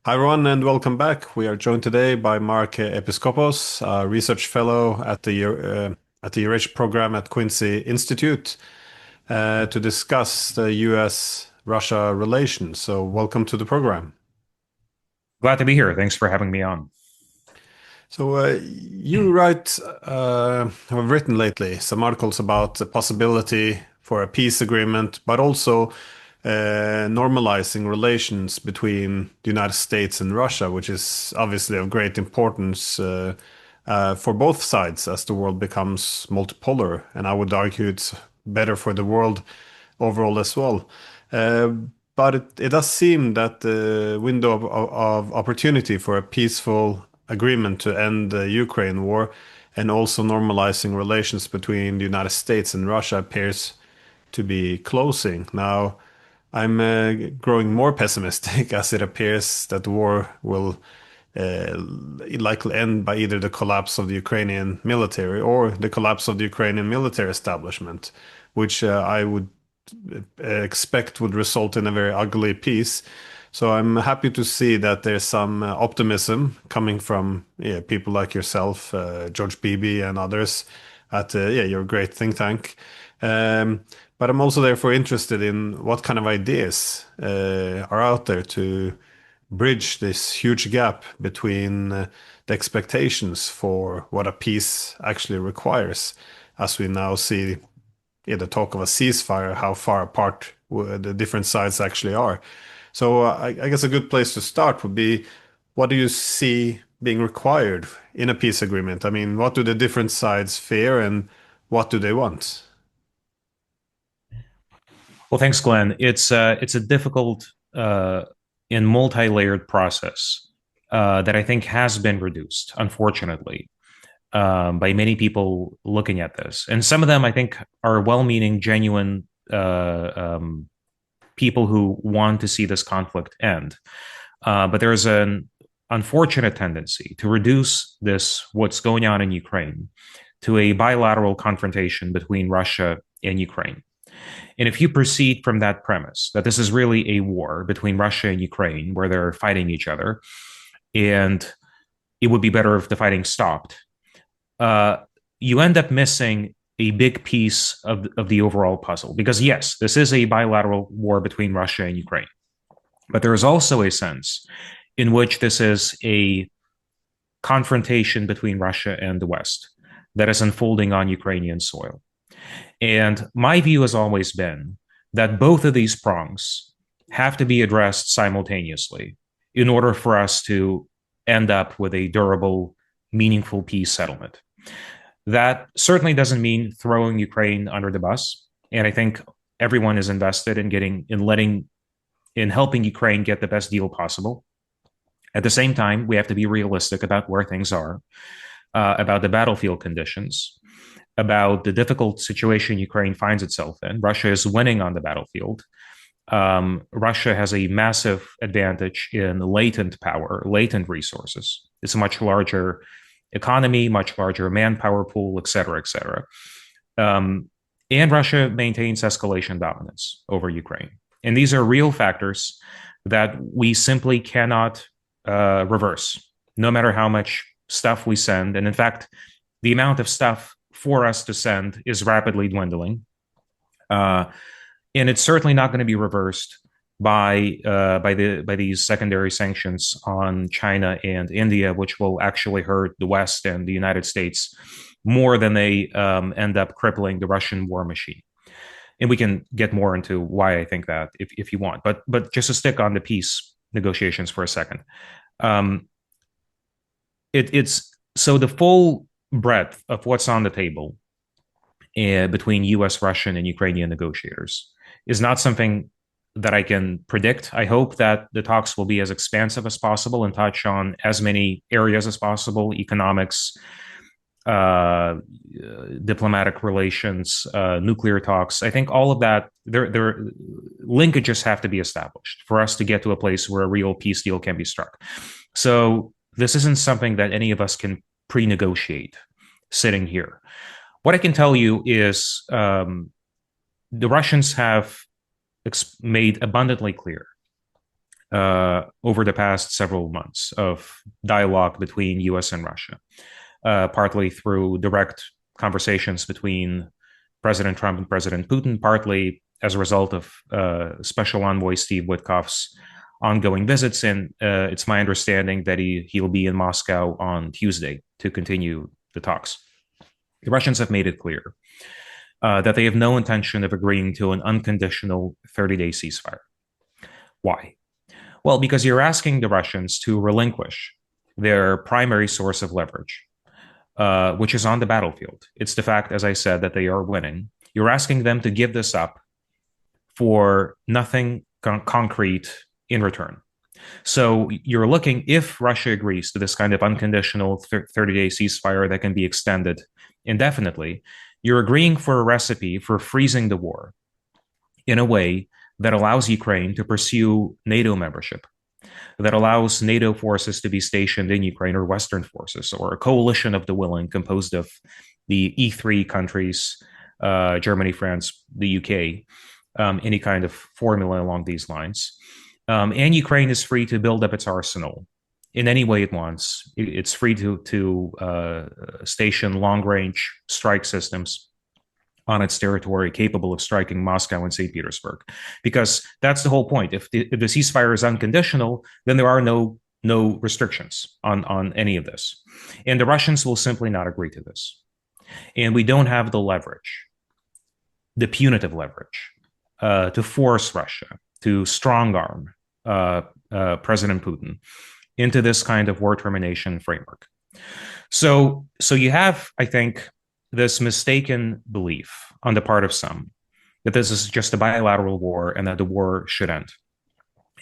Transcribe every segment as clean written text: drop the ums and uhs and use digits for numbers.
Hi, everyone, and welcome back. We are joined today by Mark Episkopos, a research fellow at the Eurasia program at Quincy Institute, to discuss the U.S.-Russia relations. So, welcome to the program. Glad to be here. Thanks for having me on. So, have written lately some articles about the possibility for a peace agreement, but also normalizing relations between the United States and Russia, which is obviously of great importance for both sides as the world becomes multipolar. And I would argue it's better for the world overall as well. Uh, but it does seem that the window of opportunity for a peaceful agreement to end the Ukraine war and also normalizing relations between the United States and Russia appears to be closing. Now, I'm growing more pessimistic as it appears that the war will uh, likely end by either the collapse of the Ukrainian military or the collapse of the Ukrainian military establishment, which I would expect would result in a very ugly peace. So I'm happy to see that there's some optimism coming from people like yourself, George Beebe, and others at your great think tank. But I'm also therefore interested in what kind of ideas are out there to bridge this huge gap between the expectations for what a peace actually requires, as we now see the talk of a ceasefire, how far apart the different sides actually are. So I guess a good place to start would be, what do you see being required in a peace agreement? I mean, what do the different sides fear and what do they want? Well, thanks, Glenn. It's a difficult and multi-layered process that I think has been reduced, unfortunately, by many people looking at this, and some of them I think are well-meaning, genuine people who want to see this conflict end. But there's an unfortunate tendency to reduce this, what's going on in Ukraine, to a bilateral confrontation between Russia and Ukraine. And if you proceed from that premise, that this is really a war between Russia and Ukraine, where they're fighting each other, and it would be better if the fighting stopped, uh, you end up missing a big piece of the overall puzzle. Because, yes, this is a bilateral war between Russia and Ukraine, but there is also a sense in which this is a confrontation between Russia and the West that is unfolding on Ukrainian soil. And my view has always been that both of these prongs have to be addressed simultaneously in order for us to end up with a durable, meaningful peace settlement. That certainly doesn't mean throwing Ukraine under the bus. And I think everyone is invested in in helping Ukraine get the best deal possible. At the same time, we have to be realistic about where things are, about the battlefield conditions, about the difficult situation Ukraine finds itself in. Russia is winning on the battlefield. Russia has a massive advantage in latent power, latent resources. It's a much larger economy, much larger manpower pool, et cetera, et cetera. And Russia maintains escalation dominance over Ukraine. And these are real factors that we simply cannot reverse, no matter how much stuff we send. And in fact, the amount of stuff for us to send is rapidly dwindling. And it's certainly not going to be reversed by these secondary sanctions on China and India, which will actually hurt the West and the United States more than they end up crippling the Russian war machine. And we can get more into why I think that if you want. But just to stick on the peace negotiations for a second, um, it's so the full breadth of what's on the table between U.S., Russian, and Ukrainian negotiators is not something that I can predict. I hope that the talks will be as expansive as possible and touch on as many areas as possible: economics, uh, diplomatic relations, nuclear talks. I think all of that, their linkages have to be established for us to get to a place where a real peace deal can be struck. So this isn't something that any of us can pre-negotiate sitting here. What I can tell you is the Russians have made abundantly clear over the past several months of dialogue between US and Russia, partly through direct conversations between President Trump and President Putin, partly as a result of Special Envoy Steve Witkoff's ongoing visits. And it's my understanding that he'll be in Moscow on Tuesday to continue the talks. The Russians have made it clear that they have no intention of agreeing to an unconditional 30-day ceasefire. Why? Well, because you're asking the Russians to relinquish their primary source of leverage, which is on the battlefield. It's the fact, as I said, that they are winning. You're asking them to give this up for nothing concrete in return. So you're looking, if Russia agrees to this kind of unconditional 30-day ceasefire that can be extended indefinitely, you're agreeing for a recipe for freezing the war in a way that allows Ukraine to pursue NATO membership, that allows NATO forces to be stationed in Ukraine, or Western forces, or a coalition of the willing composed of the E3 countries, Germany, France, the UK, any kind of formula along these lines. And Ukraine is free to build up its arsenal in any way it wants. It's free to station long-range strike systems on its territory capable of striking Moscow and St. Petersburg. Because that's the whole point. If the ceasefire is unconditional, then there are no restrictions on any of this. And the Russians will simply not agree to this. And we don't have the leverage, the punitive leverage, to force Russia to strong-arm President Putin into this kind of war termination framework. So you have, I think, this mistaken belief on the part of some that this is just a bilateral war and that the war should end.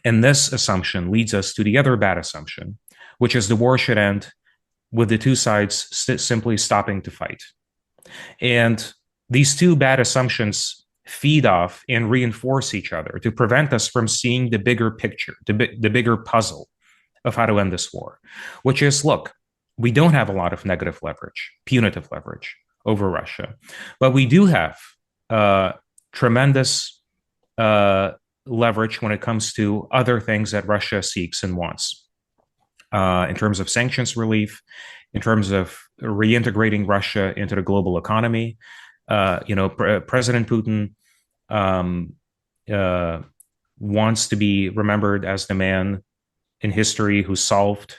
And this assumption leads us to the other bad assumption, which is the war should end with the two sides simply stopping to fight. And these two bad assumptions feed off and reinforce each other to prevent us from seeing the bigger picture, the bigger puzzle of how to end this war, which is, look, we don't have a lot of negative leverage, punitive leverage over Russia, but we do have tremendous leverage when it comes to other things that Russia seeks and wants, in terms of sanctions relief, in terms of reintegrating Russia into the global economy. President Putin wants to be remembered as the man in history who solved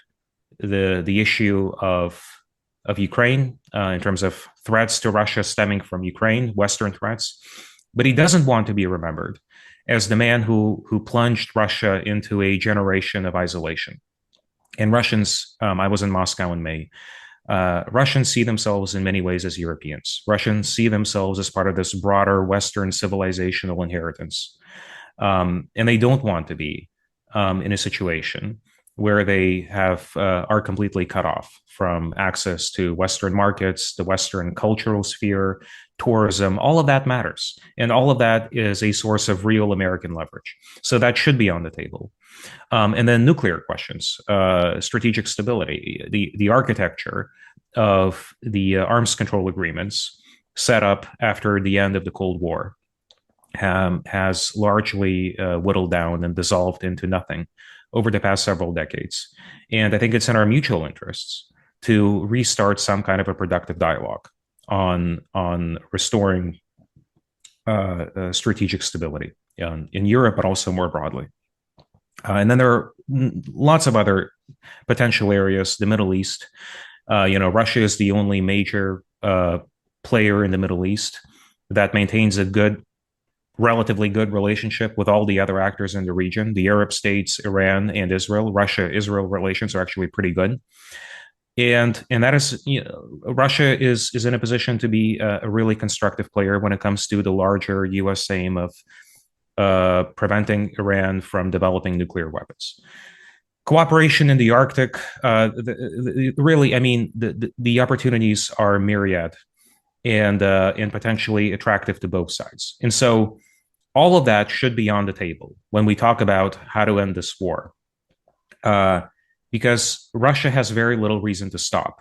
the issue of Ukraine in terms of threats to Russia stemming from Ukraine, Western threats. But he doesn't want to be remembered as the man who plunged Russia into a generation of isolation. And Russians, I was in Moscow in May, Russians see themselves in many ways as Europeans. Russians see themselves as part of this broader Western civilizational inheritance. And they don't want to be in a situation where they are completely cut off from access to Western markets, the Western cultural sphere, tourism. All of that matters. And all of that is a source of real American leverage. So that should be on the table. And then nuclear questions, strategic stability, the architecture of the arms control agreements set up after the end of the Cold War has largely whittled down and dissolved into nothing over the past several decades. And I think it's in our mutual interests to restart some kind of a productive dialogue on restoring strategic stability in Europe, but also more broadly. And then there are lots of other potential areas. The Middle East, Russia is the only major player in the Middle East that maintains a relatively good relationship with all the other actors in the region. The Arab states, Iran, and Israel. Russia-Israel relations are actually pretty good. And that is, Russia is in a position to be a really constructive player when it comes to the larger U.S. aim of preventing Iran from developing nuclear weapons. Cooperation in the Arctic, really, I mean, the opportunities are myriad and potentially attractive to both sides. And so all of that should be on the table when we talk about how to end this war. Because Russia has very little reason to stop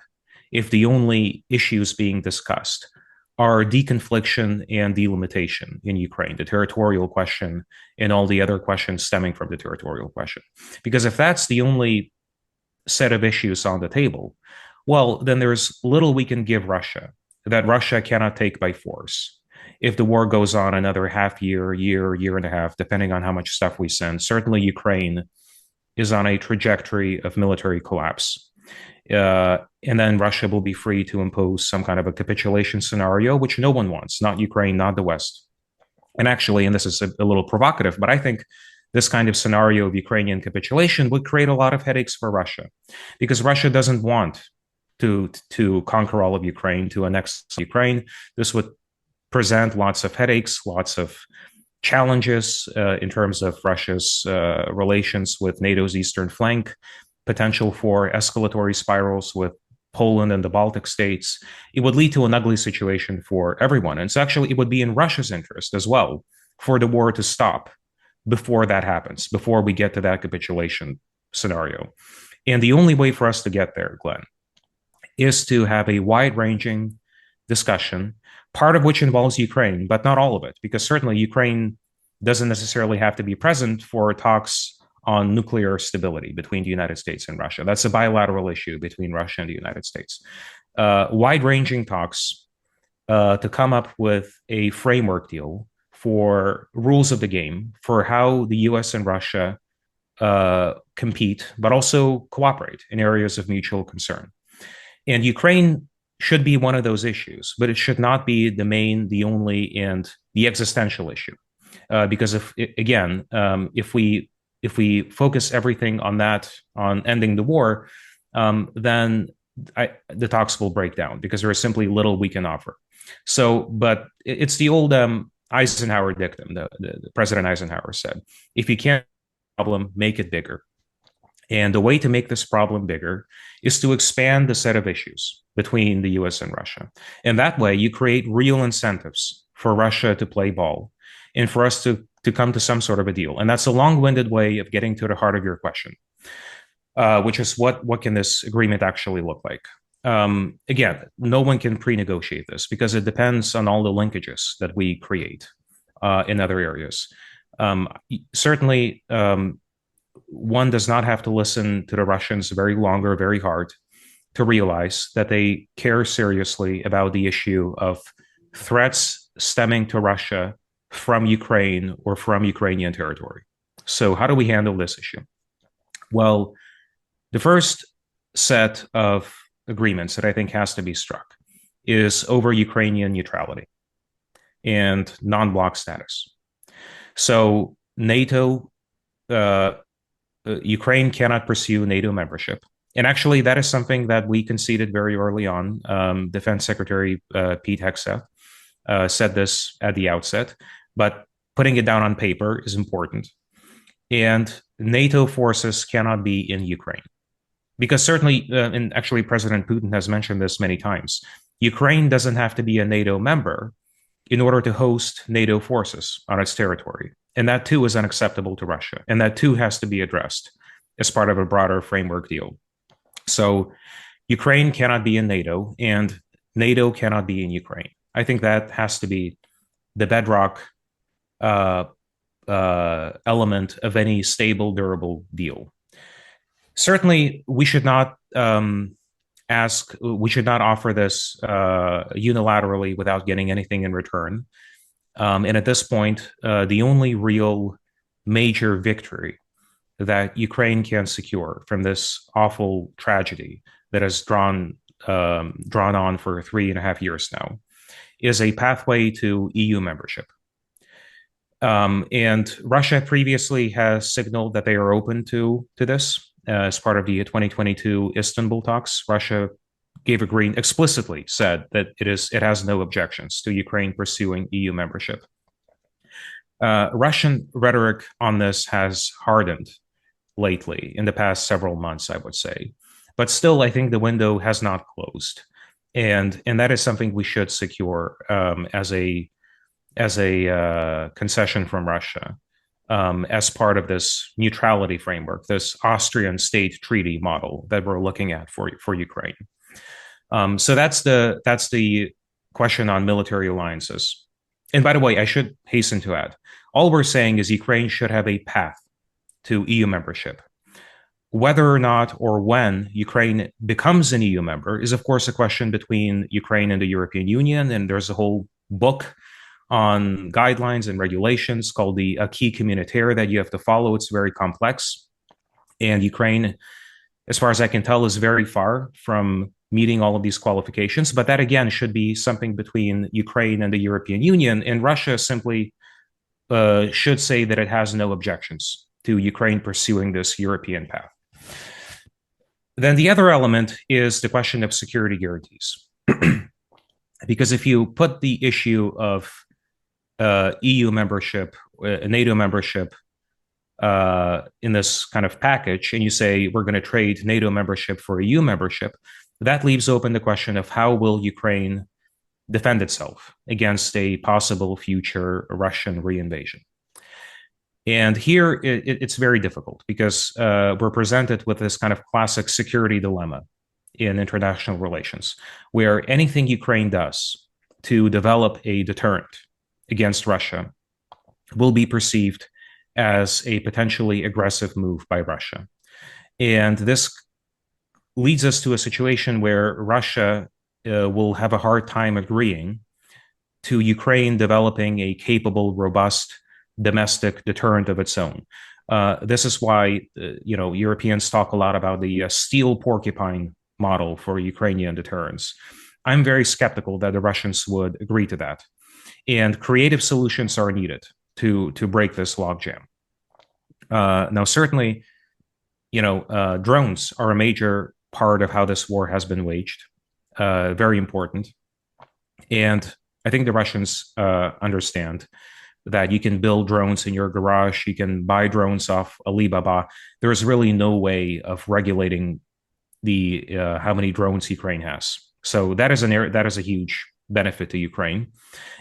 if the only issues being discussed are deconfliction and delimitation in Ukraine, the territorial question, and all the other questions stemming from the territorial question. Because if that's the only set of issues on the table, well, then there's little we can give Russia that Russia cannot take by force. If the war goes on another half year, year and a half, depending on how much stuff we send, certainly Ukraine is on a trajectory of military collapse. And then Russia will be free to impose some kind of a capitulation scenario, which no one wants, not Ukraine, not the West. And actually, and this is a little provocative, but I think this kind of scenario of Ukrainian capitulation would create a lot of headaches for Russia, because Russia doesn't want to conquer all of Ukraine, to annex Ukraine. This would present lots of headaches, lots of challenges in terms of Russia's relations with NATO's eastern flank, potential for escalatory spirals with Poland and the Baltic states. It would lead to an ugly situation for everyone. And so actually, it would be in Russia's interest as well for the war to stop before that happens, before we get to that capitulation scenario. And the only way for us to get there, Glenn, is to have a wide-ranging discussion, part of which involves Ukraine, but not all of it, because certainly Ukraine doesn't necessarily have to be present for talks on nuclear stability between the United States and Russia. That's a bilateral issue between Russia and the United States. Wide-ranging talks to come up with a framework deal for rules of the game for how the US and Russia compete, but also cooperate in areas of mutual concern. And Ukraine should be one of those issues, but it should not be the main, the only, and the existential issue. Because if we focus everything on that, on ending the war, then the talks will break down because there is simply little we can offer. So, but it's the old Eisenhower dictum. The President Eisenhower said, if you can't problem, make it bigger. And the way to make this problem bigger is to expand the set of issues between the US and Russia. And that way, you create real incentives for Russia to play ball and for us to come to some sort of a deal. And that's a long-winded way of getting to the heart of your question, which is what can this agreement actually look like? Again, no one can pre-negotiate this because it depends on all the linkages that we create in other areas. Certainly, one does not have to listen to the Russians very long or very hard to realize that they care seriously about the issue of threats stemming to Russia from Ukraine or from Ukrainian territory. So how do we handle this issue? Well, the first set of agreements that I think has to be struck is over Ukrainian neutrality and non-bloc status. So NATO, Ukraine cannot pursue NATO membership. And actually, that is something that we conceded very early on. Defense Secretary Pete Hegseth said this at the outset, but putting it down on paper is important. And NATO forces cannot be in Ukraine. Because certainly, and actually President Putin has mentioned this many times, Ukraine doesn't have to be a NATO member in order to host NATO forces on its territory. And that too is unacceptable to Russia. And that too has to be addressed as part of a broader framework deal. So Ukraine cannot be in NATO and NATO cannot be in Ukraine. I think that has to be the bedrock element of any stable, durable deal. Certainly, we should not offer this unilaterally without getting anything in return. And at this point, the only real major victory that Ukraine can secure from this awful tragedy that has drawn on for 3.5 years now is a pathway to EU membership. And Russia previously has signaled that they are open to this. As part of the 2022 Istanbul talks, Russia explicitly said that it has no objections to Ukraine pursuing EU membership. Russian rhetoric on this has hardened lately in the past several months, I would say. But still, I think the window has not closed. And that is something we should secure as a concession from Russia. As part of this neutrality framework, this Austrian state treaty model that we're looking at for Ukraine. So that's the question on military alliances. And by the way, I should hasten to add, all we're saying is Ukraine should have a path to EU membership. Whether or not or when Ukraine becomes an EU member is, of course, a question between Ukraine and the European Union. And there's a whole book on guidelines and regulations called the Acquis Communautaire that you have to follow. It's very complex. And Ukraine, as far as I can tell, is very far from meeting all of these qualifications. But that, again, should be something between Ukraine and the European Union. And Russia simply should say that it has no objections to Ukraine pursuing this European path. Then the other element is the question of security guarantees. Because if you put the issue of EU membership, NATO membership in this kind of package, and you say we're going to trade NATO membership for EU membership, that leaves open the question of how will Ukraine defend itself against a possible future Russian reinvasion. And here it's very difficult because we're presented with this kind of classic security dilemma in international relations, where anything Ukraine does to develop a deterrent against Russia will be perceived as a potentially aggressive move by Russia. And this leads us to a situation where Russia will have a hard time agreeing to Ukraine developing a capable, robust domestic deterrent of its own. This is why Europeans talk a lot about the steel porcupine model for Ukrainian deterrence. I'm very skeptical that the Russians would agree to that. And creative solutions are needed to break this logjam. Now, certainly, drones are a major part of how this war has been waged. Very important. And I think the Russians understand that you can build drones in your garage, you can buy drones off Alibaba. There's really no way of regulating the how many drones Ukraine has. So that is a huge benefit to Ukraine.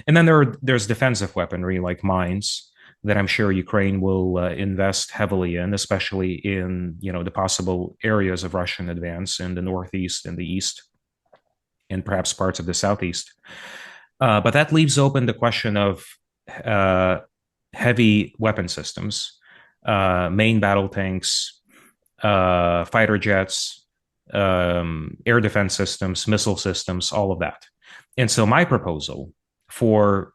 And then there's defensive weaponry like mines that I'm sure Ukraine will invest heavily in, especially in the possible areas of Russian advance in the northeast and the east, and perhaps parts of the southeast. But that leaves open the question of heavy weapon systems, main battle tanks, fighter jets, air defense systems, missile systems, all of that. And so my proposal for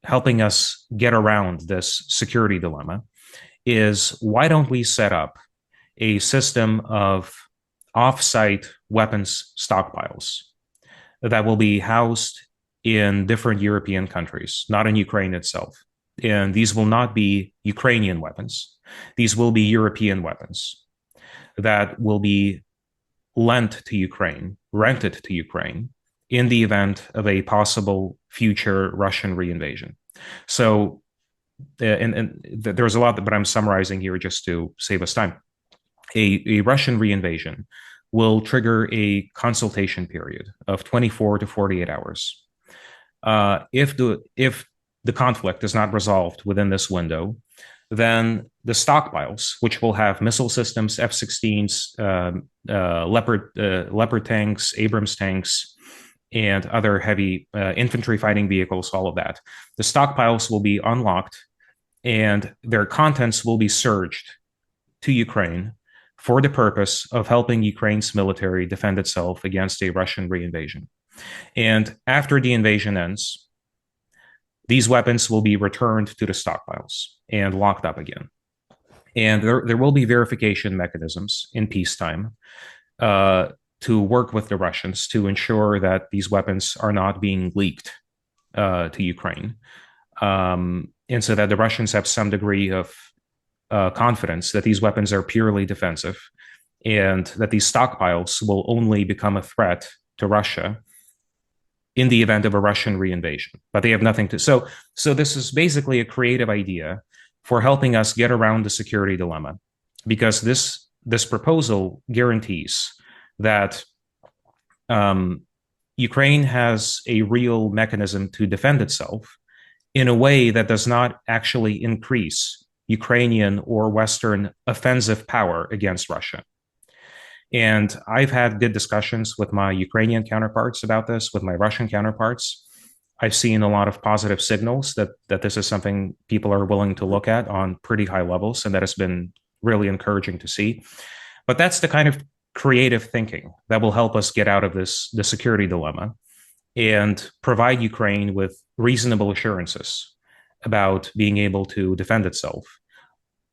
helping us get around this security dilemma is, why don't we set up a system of off-site weapons stockpiles that will be housed in different European countries, not in Ukraine itself. And these will not be Ukrainian weapons. These will be European weapons that will be lent to Ukraine, rented to Ukraine, in the event of a possible future Russian reinvasion. So, and there's a lot, but I'm summarizing here just to save us time. A Russian reinvasion will trigger a consultation period of 24 to 48 hours. If the conflict is not resolved within this window, then the stockpiles, which will have missile systems, F-16s, Leopard tanks, Abrams tanks, and other heavy infantry fighting vehicles, all of that, the stockpiles will be unlocked and their contents will be surged to Ukraine for the purpose of helping Ukraine's military defend itself against a Russian reinvasion. And after the invasion ends, these weapons will be returned to the stockpiles and locked up again. And there will be verification mechanisms in peacetime to work with the Russians to ensure that these weapons are not being leaked to Ukraine. And so that the Russians have some degree of confidence that these weapons are purely defensive and that these stockpiles will only become a threat to Russia in the event of a Russian reinvasion. But they have nothing to... So this is basically a creative idea for helping us get around the security dilemma, because this proposal guarantees that Ukraine has a real mechanism to defend itself in a way that does not actually increase Ukrainian or Western offensive power against Russia. And I've had good discussions with my Ukrainian counterparts about this, with my Russian counterparts. I've seen a lot of positive signals that this is something people are willing to look at on pretty high levels, and that has been really encouraging to see. But that's the kind of creative thinking that will help us get out of the security dilemma and provide Ukraine with reasonable assurances about being able to defend itself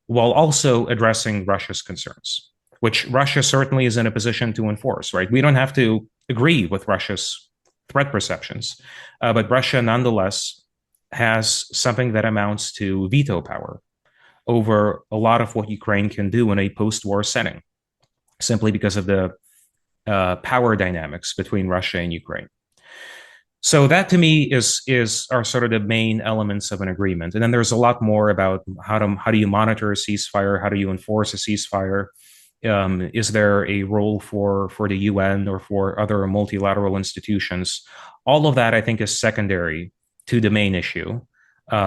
while also addressing Russia's concerns, which Russia certainly is in a position to enforce, right? We don't have to agree with Russia's threat perceptions, but Russia nonetheless has something that amounts to veto power over a lot of what Ukraine can do in a post war setting, simply because of the power dynamics between Russia and Ukraine. So that to me is are sort of the main elements of an agreement. And then there's a lot more about how do you monitor a ceasefire? How do you enforce a ceasefire? Is there a role for the UN or for other multilateral institutions? All of that I think is secondary to the main issue,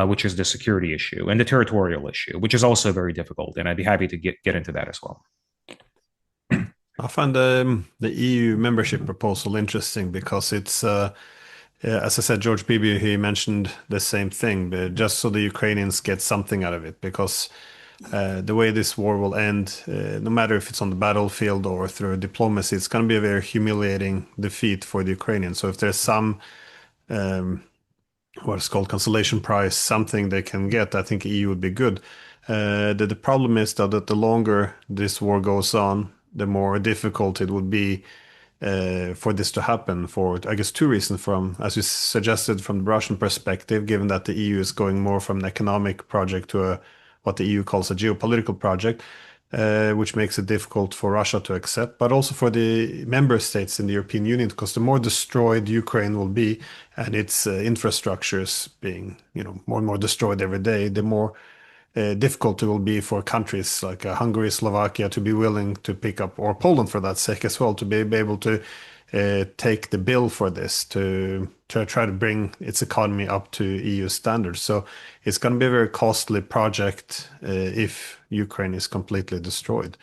which is the security issue and the territorial issue, which is also very difficult. And I'd be happy to get into that as well. I find the EU membership proposal interesting because it's, as I said, George Bibi, he mentioned the same thing, but just so the Ukrainians get something out of it, because the way this war will end, no matter if it's on the battlefield or through diplomacy, it's going to be a very humiliating defeat for the Ukrainians. So if there's some what's called consolation prize, something they can get, I think EU would be good. The problem is that the longer this war goes on, the more difficult it would be for this to happen for, I guess, two reasons. From, as you suggested, from the Russian perspective, given that the EU is going more from an economic project to what the EU calls a geopolitical project, which makes it difficult for Russia to accept, but also for the member states in the European Union, because the more destroyed Ukraine will be and its infrastructures being, more and more destroyed every day, the more difficult it will be for countries like Hungary, Slovakia to be willing to pick up, or Poland for that sake as well, to be able to take the bill for this, to try to bring its economy up to EU standards. So it's going to be a very costly project if Ukraine is completely destroyed.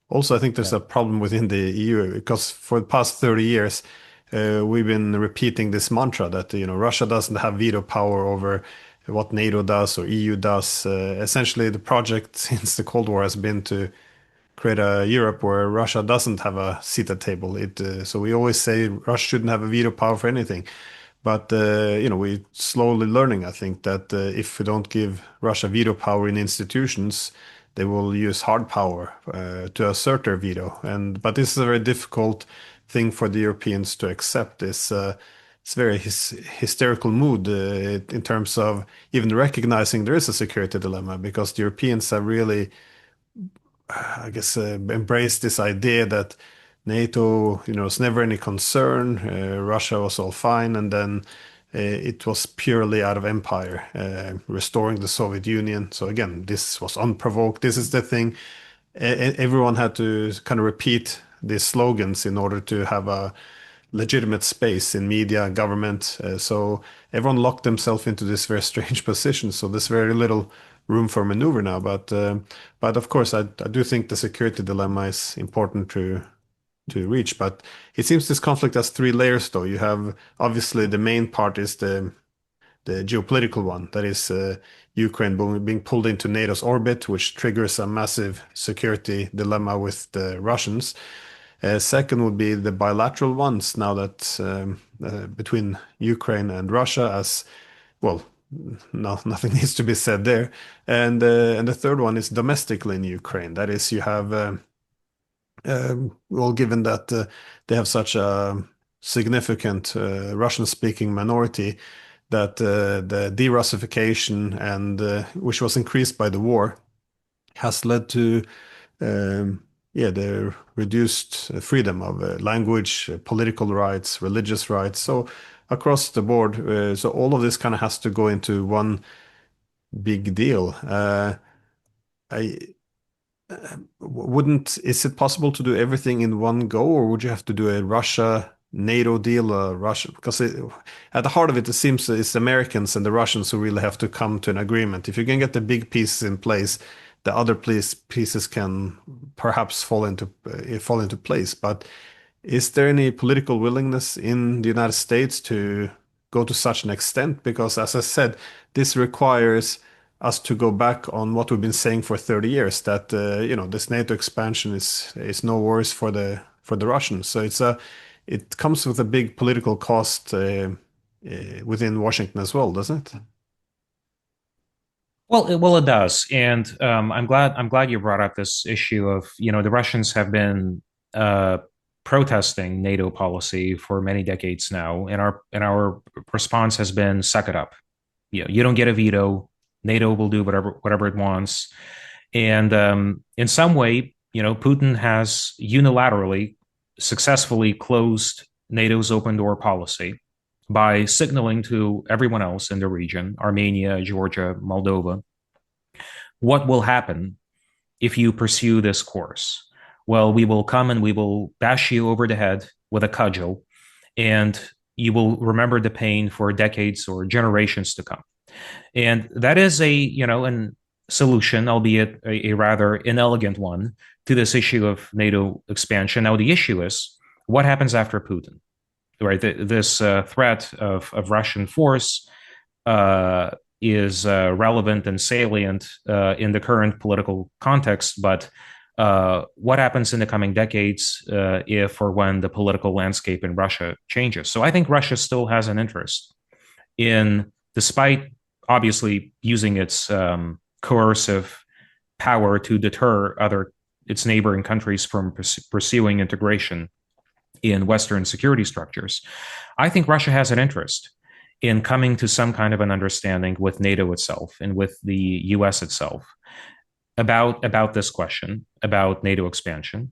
Also, I think there's a problem within the EU, because for the past 30 years, we've been repeating this mantra that Russia doesn't have veto power over what NATO does or EU does. Essentially, the project since the Cold War has been to create a Europe where Russia doesn't have a seat at table. So we always say Russia shouldn't have a veto power for anything. But we're slowly learning, I think, that if we don't give Russia veto power in institutions, they will use hard power to assert their veto. But this is a very difficult thing for the Europeans to accept. It's very hysterical mood in terms of even recognizing there is a security dilemma, because the Europeans have really, I guess, embraced this idea that NATO, is never any concern. Russia was all fine, and then it was purely out of empire, restoring the Soviet Union. So again, this was unprovoked. This is the thing. Everyone had to kind of repeat these slogans in order to have a legitimate space in media and government. So everyone locked themselves into this very strange position. So there's very little room for maneuver now. But of course, I do think the security dilemma is important to reach. But it seems this conflict has three layers, though. You have, obviously, the main part is the geopolitical one, that is Ukraine being pulled into NATO's orbit, which triggers a massive security dilemma with the Russians. Second would be the bilateral ones, now that between Ukraine and Russia, as well, nothing needs to be said there. And the third one is domestically in Ukraine. That is, you have, given that they have such a significant Russian-speaking minority, that the de-Russification, and which was increased by the war, has led to the reduced freedom of language, political rights, religious rights. So across the board, so all of this kind of has to go into one big deal. I wouldn't. Is it possible to do everything in one go, or would you have to do a Russia NATO deal, Russia? Because at the heart of it, it seems it's the Americans and the Russians who really have to come to an agreement. If you can get the big pieces in place, the other pieces can perhaps fall into place. But is there any political willingness in the United States to go to such an extent? Because, as I said, this requires us to go back on what we've been saying for 30 years, that this NATO expansion is no worse for the Russians. So it comes with a big political cost within Washington as well, doesn't it? Well, it does, and I'm glad you brought up this issue of the Russians have been protesting NATO policy for many decades now, and our response has been suck it up. You don't get a veto. NATO will do whatever it wants, and in some way, Putin has unilaterally successfully closed NATO's open door policy by signaling to everyone else in the region, Armenia, Georgia, Moldova, what will happen if you pursue this course. Well, we will come and we will bash you over the head with a cudgel, and you will remember the pain for decades or generations to come. And that is a solution, albeit a rather inelegant one, to this issue of NATO expansion. Now, the issue is what happens after Putin? Right, this threat of Russian force is relevant and salient in the current political context, but what happens in the coming decades if or when the political landscape in Russia changes? So I think Russia still has an interest in, despite obviously using its coercive power to deter its neighboring countries from pursuing integration in Western security structures, I think Russia has an interest in coming to some kind of an understanding with NATO itself and with the US itself about this question, about NATO expansion,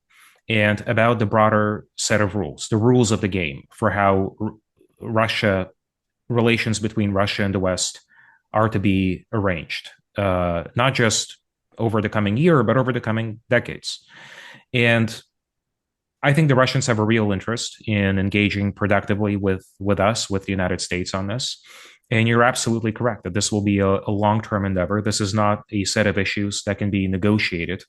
and about the broader set of rules, the rules of the game for how relations between Russia and the West are to be arranged, not just over the coming year, but over the coming decades. And I think the Russians have a real interest in engaging productively with us, with the United States on this. And you're absolutely correct that this will be a long-term endeavor. This is not a set of issues that can be negotiated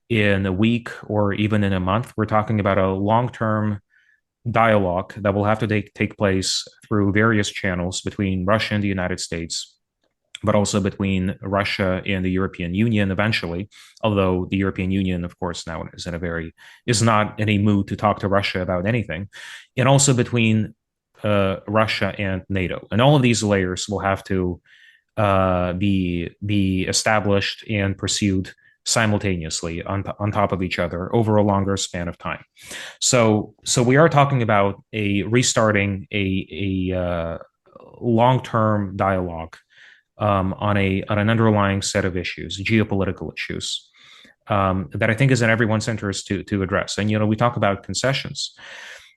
in a week or even in a month. We're talking about a long-term dialogue that will have to take place through various channels between Russia and the United States, but also between Russia and the European Union eventually, although the European Union, of course, now is not in a mood to talk to Russia about anything, and also between Russia and NATO. And all of these layers will have to be established and pursued simultaneously on top of each other over a longer span of time. So we are talking about restarting a long-term dialogue on an underlying set of issues, geopolitical issues, that I think is in everyone's interest to address. And we talk about concessions.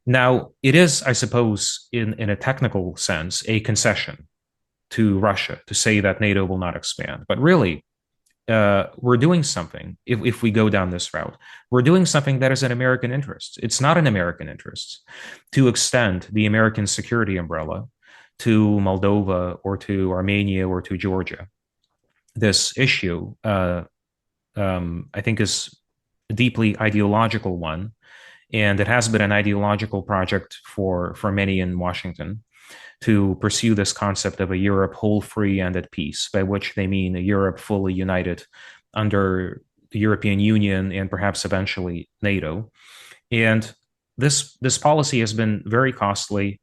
Now, it is, I suppose, in a technical sense, a concession to Russia to say that NATO will not expand. But really, we're doing something, if we go down this route, we're doing something that is in American interest. It's not in American interest to extend the American security umbrella to Moldova or to Armenia or to Georgia. This issue, I think, is a deeply ideological one, and it has been an ideological project for many in Washington to pursue this concept of a Europe whole, free, and at peace, by which they mean a Europe fully united under the European Union and perhaps eventually NATO. And this policy has been very costly,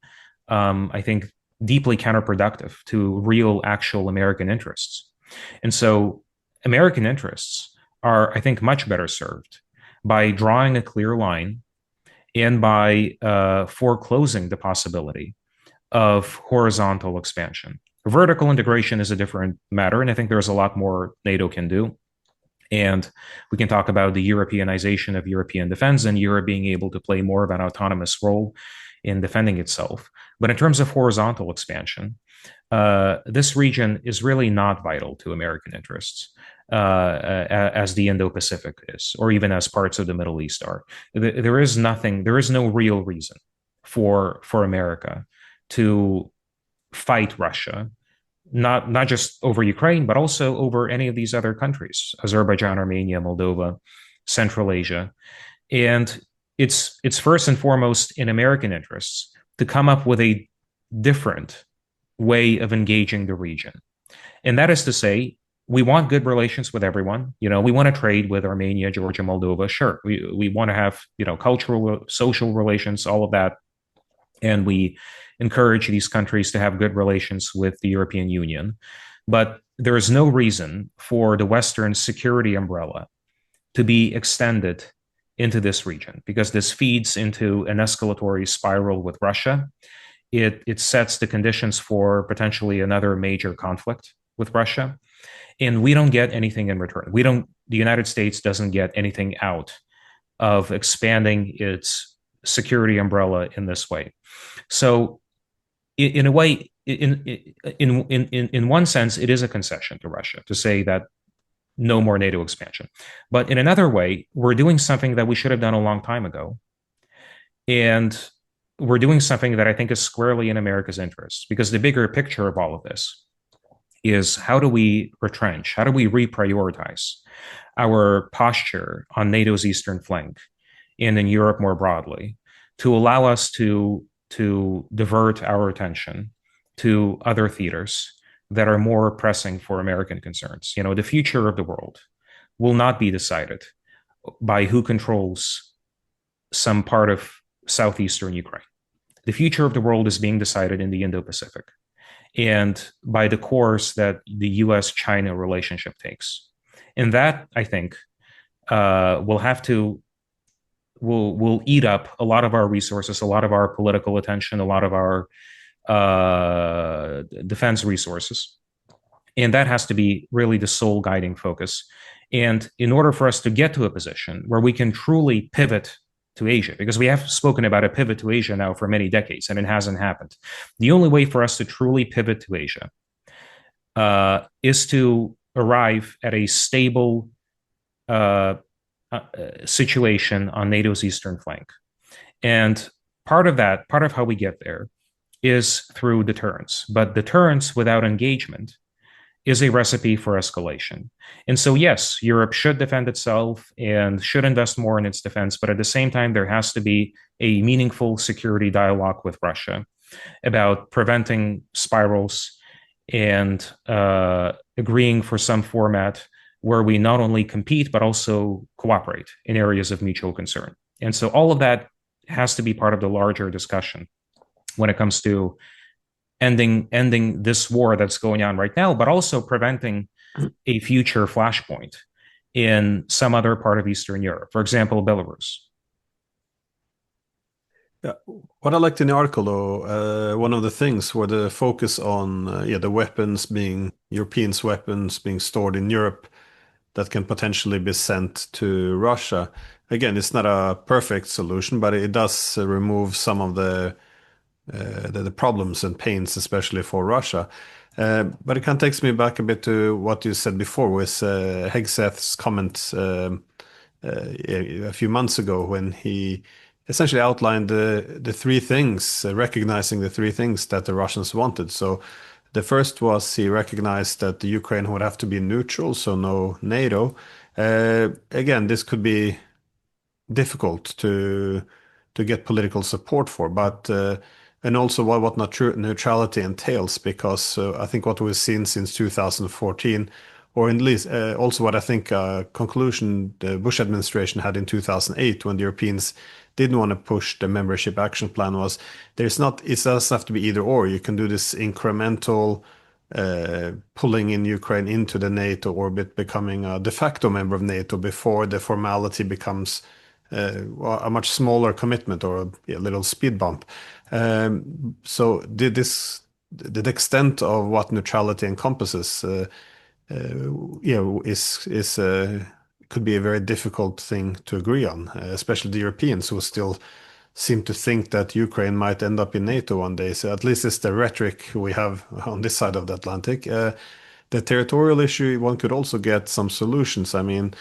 I think, deeply counterproductive to real, actual American interests. And so American interests are, I think, much better served by drawing a clear line and by foreclosing the possibility of horizontal expansion. Vertical integration is a different matter, and I think there's a lot more NATO can do. And we can talk about the Europeanization of European defense and Europe being able to play more of an autonomous role in defending itself. But in terms of horizontal expansion, this region is really not vital to American interests, as the Indo-Pacific is, or even as parts of the Middle East are. There is no real reason for America to fight Russia not just over Ukraine, but also over any of these other countries, Azerbaijan, Armenia, Moldova, Central Asia. And it's first and foremost in American interests to come up with a different way of engaging the region. And that is to say, we want good relations with everyone. We want to trade with Armenia, Georgia, Moldova. Sure. We want to have, cultural, social relations, all of that. And we encourage these countries to have good relations with the European Union. But there is no reason for the Western security umbrella to be extended into this region, because this feeds into an escalatory spiral with Russia. It sets the conditions for potentially another major conflict with Russia, and we don't get anything in return. The United States doesn't get anything out of expanding its security umbrella in this way. So, in a way, in one sense, it is a concession to Russia to say that no more NATO expansion. But in another way, we're doing something that we should have done a long time ago. And we're doing something that I think is squarely in America's interests, because the bigger picture of all of this is, how do we retrench? How do we reprioritize our posture on NATO's eastern flank and in Europe more broadly to allow us to divert our attention to other theaters that are more pressing for American concerns? The future of the world will not be decided by who controls some part of southeastern Ukraine. The future of the world is being decided in the Indo-Pacific, and by the course that the US-China relationship takes. And that, I think, will eat up a lot of our resources, a lot of our political attention, a lot of our defense resources. And that has to be really the sole guiding focus. And in order for us to get to a position where we can truly pivot to Asia, because we have spoken about a pivot to Asia now for many decades, and it hasn't happened. The only way for us to truly pivot to Asia is to arrive at a stable situation on NATO's eastern flank. And part of how we get there is through deterrence. But deterrence without engagement is a recipe for escalation. And so, yes, Europe should defend itself and should invest more in its defense, but at the same time, there has to be a meaningful security dialogue with Russia about preventing spirals and agreeing for some format where we not only compete, but also cooperate in areas of mutual concern. And so all of that has to be part of the larger discussion when it comes to ending this war that's going on right now, but also preventing a future flashpoint in some other part of Eastern Europe, for example, Belarus. Yeah. What I liked in the article, though, one of the things were the focus on the weapons being Europeans' weapons being stored in Europe that can potentially be sent to Russia. Again, it's not a perfect solution, but it does remove some of the problems and pains, especially for Russia. But it kind of takes me back a bit to what you said before with Hegseth's comment a few months ago, when he essentially outlined the three things, recognizing the three things that the Russians wanted. So the first was, he recognized that the Ukraine would have to be neutral, so no NATO. Again, this could be difficult to get political support for, but and also what neutrality entails, because I think what we've seen since 2014, or at least also what I think conclusion the Bush administration had in 2008, when the Europeans didn't want to push the membership action plan, was it doesn't have to be either or. You can do this incremental pulling in Ukraine into the NATO orbit, becoming a de facto member of NATO before the formality becomes a much smaller commitment, or a little speed bump. So the extent of what neutrality encompasses, is could be a very difficult thing to agree on, especially the Europeans, who still seem to think that Ukraine might end up in NATO one day. So at least it's the rhetoric we have on this side of the Atlantic. The territorial issue, one could also get some solutions. I mean,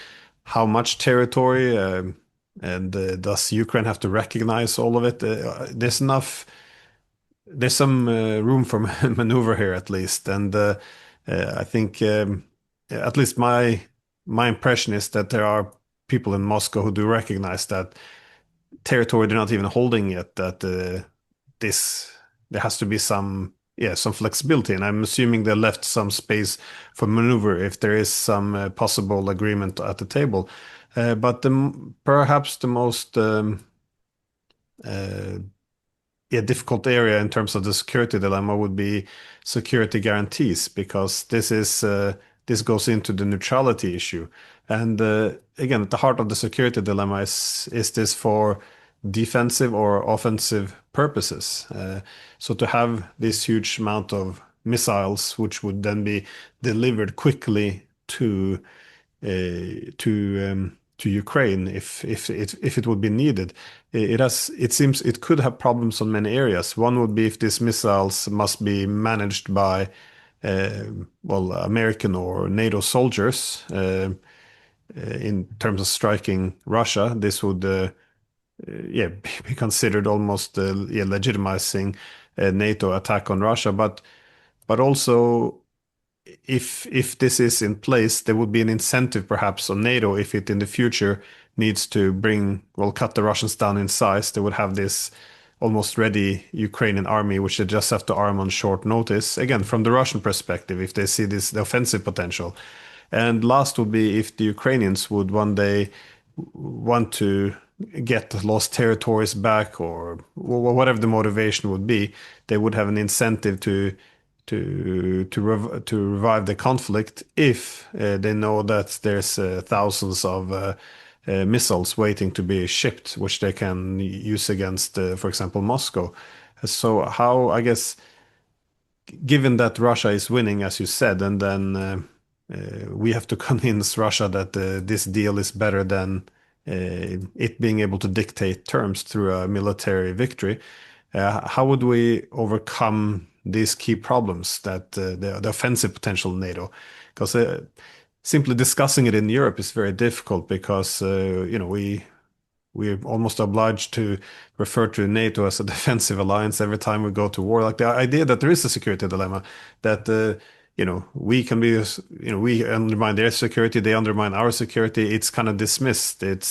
how much territory, and does Ukraine have to recognize all of it? There's enough there's some room for maneuver here at least, and I think at least my impression is that there are people in Moscow who do recognize that territory they're not even holding yet. That this there has to be some flexibility, and I'm assuming they left some space for maneuver if there is some possible agreement at the table. But perhaps the most uh, difficult area in terms of the security dilemma would be security guarantees, because this goes into the neutrality issue. And again, at the heart of the security dilemma is this for defensive or offensive purposes? So to have this huge amount of missiles, which would then be delivered quickly to Ukraine if it would be needed. It seems it could have problems on many areas. One would be if these missiles must be managed by American or NATO soldiers in terms of striking Russia. This would be considered almost legitimizing a NATO attack on Russia, but also if this is in place, there would be an incentive perhaps on NATO if it in the future needs to cut the Russians down in size. They would have this almost ready Ukrainian army, which they just have to arm on short notice. Again, from the Russian perspective, if they see the offensive potential. And last would be if the Ukrainians would one day want to get the lost territories back, or whatever the motivation would be, they would have an incentive to revive the conflict if they know that there's thousands of missiles waiting to be shipped, which they can use against, for example, Moscow. So how, I guess, given that Russia is winning, as you said, and then we have to convince Russia that this deal is better than it being able to dictate terms through a military victory. How would we overcome these key problems, that the offensive potential of NATO? Because simply discussing it in Europe is very difficult, because we're almost obliged to refer to NATO as a defensive alliance every time we go to war. Like the idea that there is a security dilemma, that we can be, we undermine their security, they undermine our security. It's kind of dismissed. It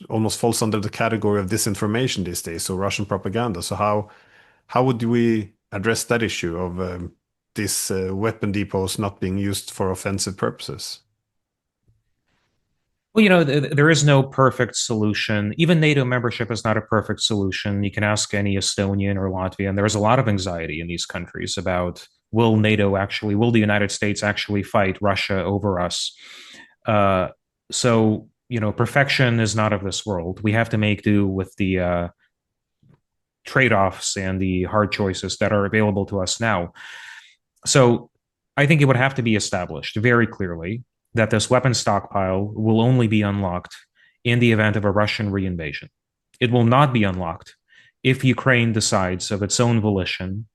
almost falls under the category of disinformation these days, so Russian propaganda. So how would we address that issue of these weapon depots not being used for offensive purposes? Well, there is no perfect solution. Even NATO membership is not a perfect solution. You can ask any Estonian or Latvian. There's a lot of anxiety in these countries about will the United States actually fight Russia over us? So, perfection is not of this world. We have to make do with the trade-offs and the hard choices that are available to us now. So I think it would have to be established very clearly that this weapon stockpile will only be unlocked in the event of a Russian reinvasion. It will not be unlocked if Ukraine decides of its own volition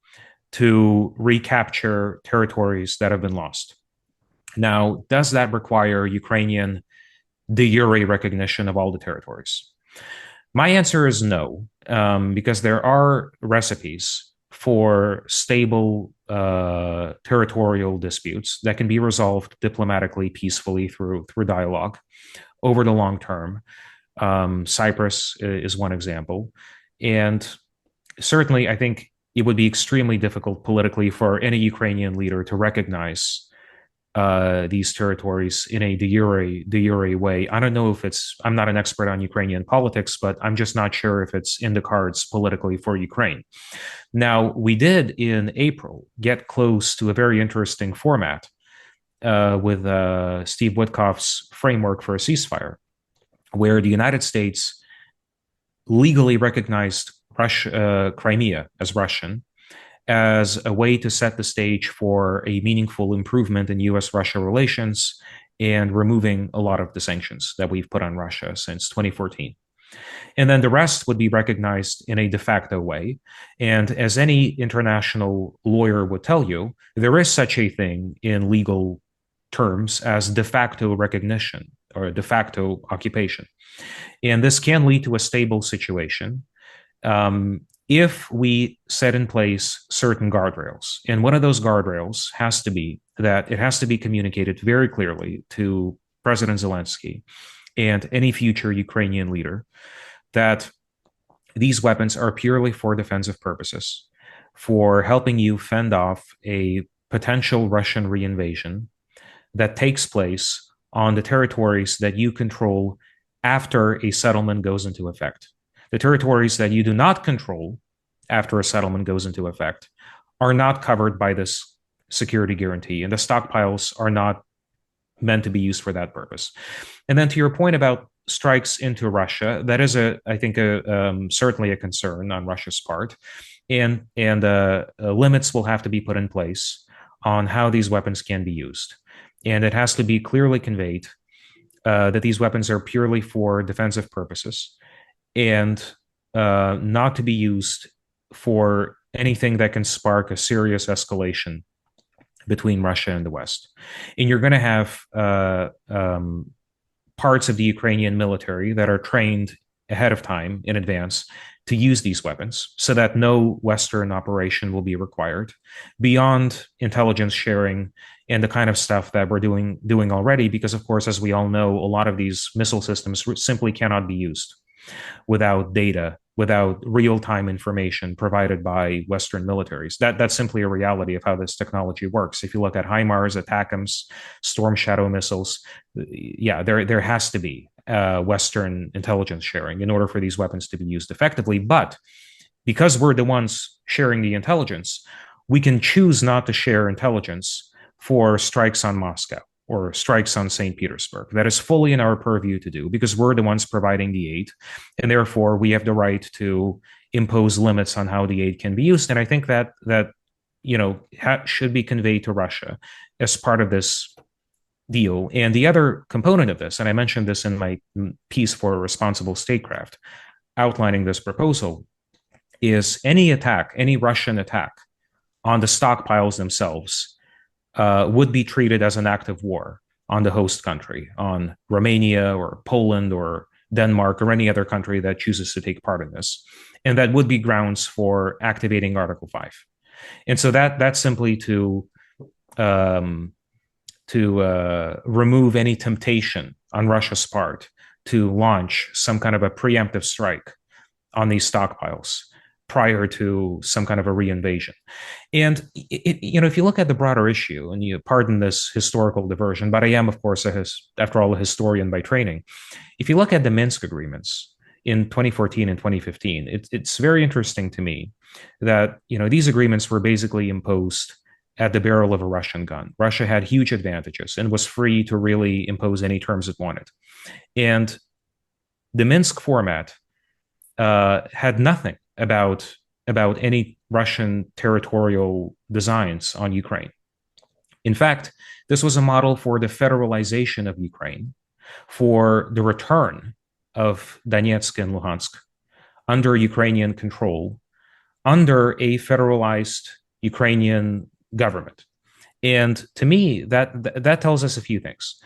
to recapture territories that have been lost. Now, does that require Ukrainian de jure recognition of all the territories? My answer is no, because there are recipes for stable territorial disputes that can be resolved diplomatically, peacefully through dialogue over the long term. Cyprus is one example. And certainly, I think it would be extremely difficult politically for any Ukrainian leader to recognize these territories in a de jure way. I don't know if I'm not an expert on Ukrainian politics, but I'm just not sure if it's in the cards politically for Ukraine. Now, we did in April get close to a very interesting format with Steve Witkoff's framework for a ceasefire, where the United States legally recognized Crimea as Russian, as a way to set the stage for a meaningful improvement in US-Russia relations and removing a lot of the sanctions that we've put on Russia since 2014. And then the rest would be recognized in a de facto way. And as any international lawyer would tell you, there is such a thing in legal terms as de facto recognition or de facto occupation. And this can lead to a stable situation if we set in place certain guardrails. And one of those guardrails has to be that it has to be communicated very clearly to President Zelensky and any future Ukrainian leader that these weapons are purely for defensive purposes, for helping you fend off a potential Russian reinvasion that takes place on the territories that you control after a settlement goes into effect. The territories that you do not control after a settlement goes into effect are not covered by this security guarantee, and the stockpiles are not meant to be used for that purpose. And then to your point about strikes into Russia, that is I think certainly a concern on Russia's part, and limits will have to be put in place on how these weapons can be used, and it has to be clearly conveyed that these weapons are purely for defensive purposes and not to be used for anything that can spark a serious escalation between Russia and the West. And you're going to have parts of the Ukrainian military that are trained ahead of time in advance to use these weapons so that no Western operation will be required beyond intelligence sharing and the kind of stuff that we're doing already. Because, of course, as we all know, a lot of these missile systems simply cannot be used without data, without real-time information provided by Western militaries. That's simply a reality of how this technology works. If you look at HIMARS, ATACMS, Storm Shadow missiles, yeah, there has to be Western intelligence sharing in order for these weapons to be used effectively. But because we're the ones sharing the intelligence, we can choose not to share intelligence for strikes on Moscow or strikes on St. Petersburg. That is fully in our purview to do because we're the ones providing the aid, and therefore we have the right to impose limits on how the aid can be used. And I think that should be conveyed to Russia as part of this deal. And the other component of this, and I mentioned this in my piece for Responsible Statecraft, outlining this proposal, is any Russian attack on the stockpiles themselves would be treated as an act of war on the host country, on Romania or Poland or Denmark or any other country that chooses to take part in this. And that would be grounds for activating Article 5. And so that's simply to remove any temptation on Russia's part to launch some kind of a preemptive strike on these stockpiles prior to some kind of a reinvasion. And if you look at the broader issue, and you pardon this historical diversion, but I am, of course, after all, a historian by training. If you look at the Minsk agreements in 2014 and 2015, it's very interesting to me that these agreements were basically imposed at the barrel of a Russian gun. Russia had huge advantages and was free to really impose any terms it wanted. And the Minsk format had nothing about any Russian territorial designs on Ukraine. In fact, this was a model for the federalization of Ukraine, for the return of Donetsk and Luhansk under Ukrainian control, under a federalized Ukrainian government. And to me, that tells us a few things.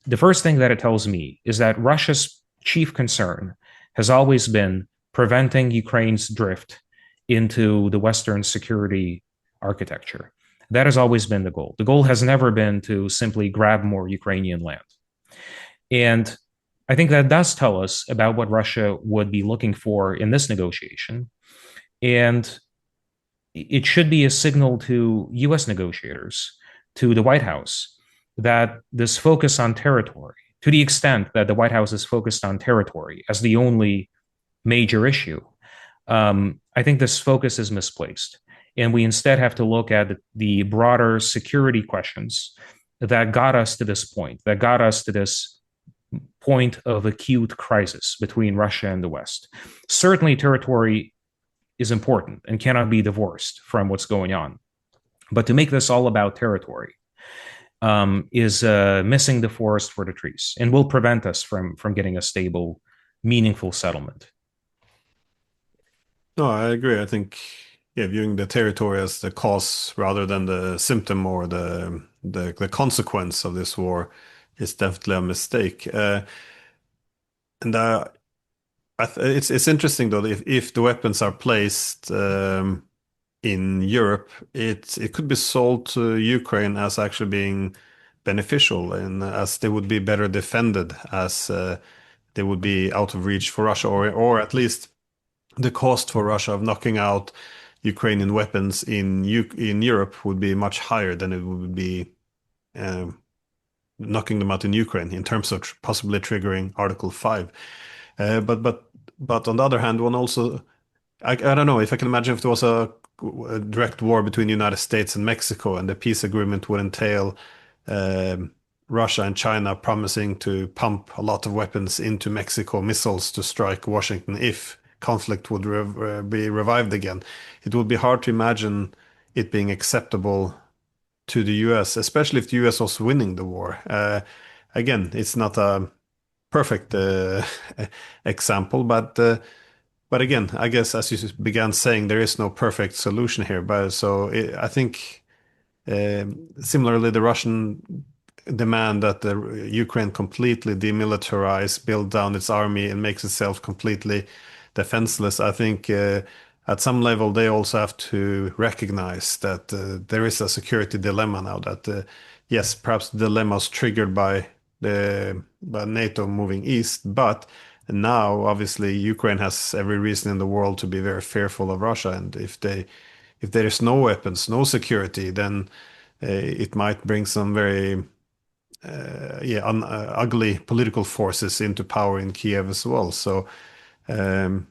The first thing that it tells me is that Russia's chief concern has always been preventing Ukraine's drift into the Western security architecture. That has always been the goal. The goal has never been to simply grab more Ukrainian land. And I think that does tell us about what Russia would be looking for in this negotiation. And it should be a signal to US negotiators, to the White House, that this focus on territory, to the extent that the White House is focused on territory as the only major issue, I think this focus is misplaced. And we instead have to look at the broader security questions that got us to this point, that got us to this point of acute crisis between Russia and the West. Certainly, territory is important and cannot be divorced from what's going on. But to make this all about territory is missing the forest for the trees and will prevent us from getting a stable, meaningful settlement. No, I agree. I think, yeah, viewing the territory as the cause rather than the symptom or the consequence of this war is definitely a mistake. And It's interesting though if the weapons are placed in Europe, it could be sold to Ukraine as actually being beneficial, and as they would be better defended, as they would be out of reach for Russia, or at least the cost for Russia of knocking out Ukrainian weapons in Europe would be much higher than it would be um, knocking them out in Ukraine in terms of possibly triggering Article 5. Uh, but but but on the other hand, one also I don't know if I can imagine if there was a direct war between the United States and Mexico, and the peace agreement would entail um, Russia and China promising to pump a lot of weapons into Mexico, missiles to strike Washington if conflict would be revived again. It would be hard to imagine it being acceptable to the US, especially if the US was winning the war. Again, it's not a perfect example, but again, I guess as you began saying, there is no perfect solution here. But I think similarly, the Russian demand that the Ukraine completely demilitarize, build down its army, and makes itself completely defenseless. I think at some level they also have to recognize that there is a security dilemma now. That yes, perhaps the dilemma is triggered by NATO moving east, but now obviously Ukraine has every reason in the world to be very fearful of Russia, and if there is no weapons, no security, then it might bring some very ugly political forces into power in Kiev as well. So um,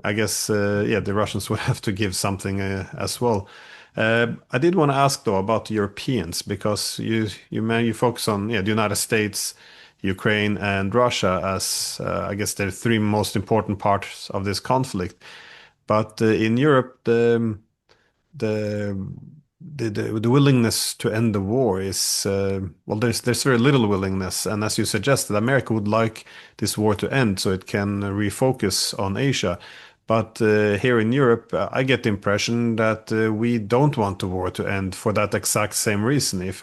I guess yeah, the Russians would have to give something as well. I did want to ask though about the Europeans, because you focus on the United States, Ukraine, and Russia as I guess the three most important parts of this conflict. But in Europe, the the willingness to end the war is well, there's very little willingness, and as you suggested, America would like this war to end so it can refocus on Asia. But here in Europe, I get the impression that we don't want the war to end for that exact same reason. If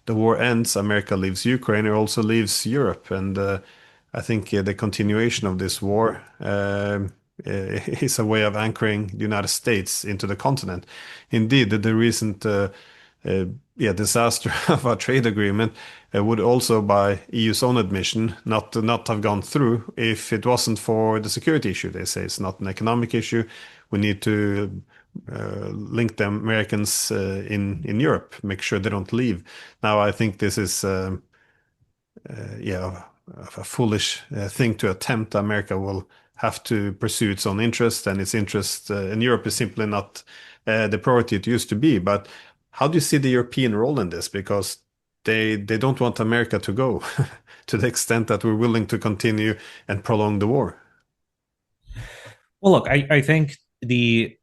the war ends, America leaves Ukraine, it also leaves Europe, and I think the continuation of this war is a way of anchoring the United States into the continent. Indeed, the recent uh, disaster of a trade agreement would also, by EU's own admission, not have gone through if it wasn't for the security issue. They say it's not an economic issue. We need to link the Americans in Europe, make sure they don't leave. Now, I think this is yeah, a foolish thing to attempt. America will have to pursue its own interest, and its interest in Europe is simply not the priority it used to be. But how do you see the European role in this? Because they don't want America to go to the extent that we're willing to continue and prolong the war. Well, look, I think the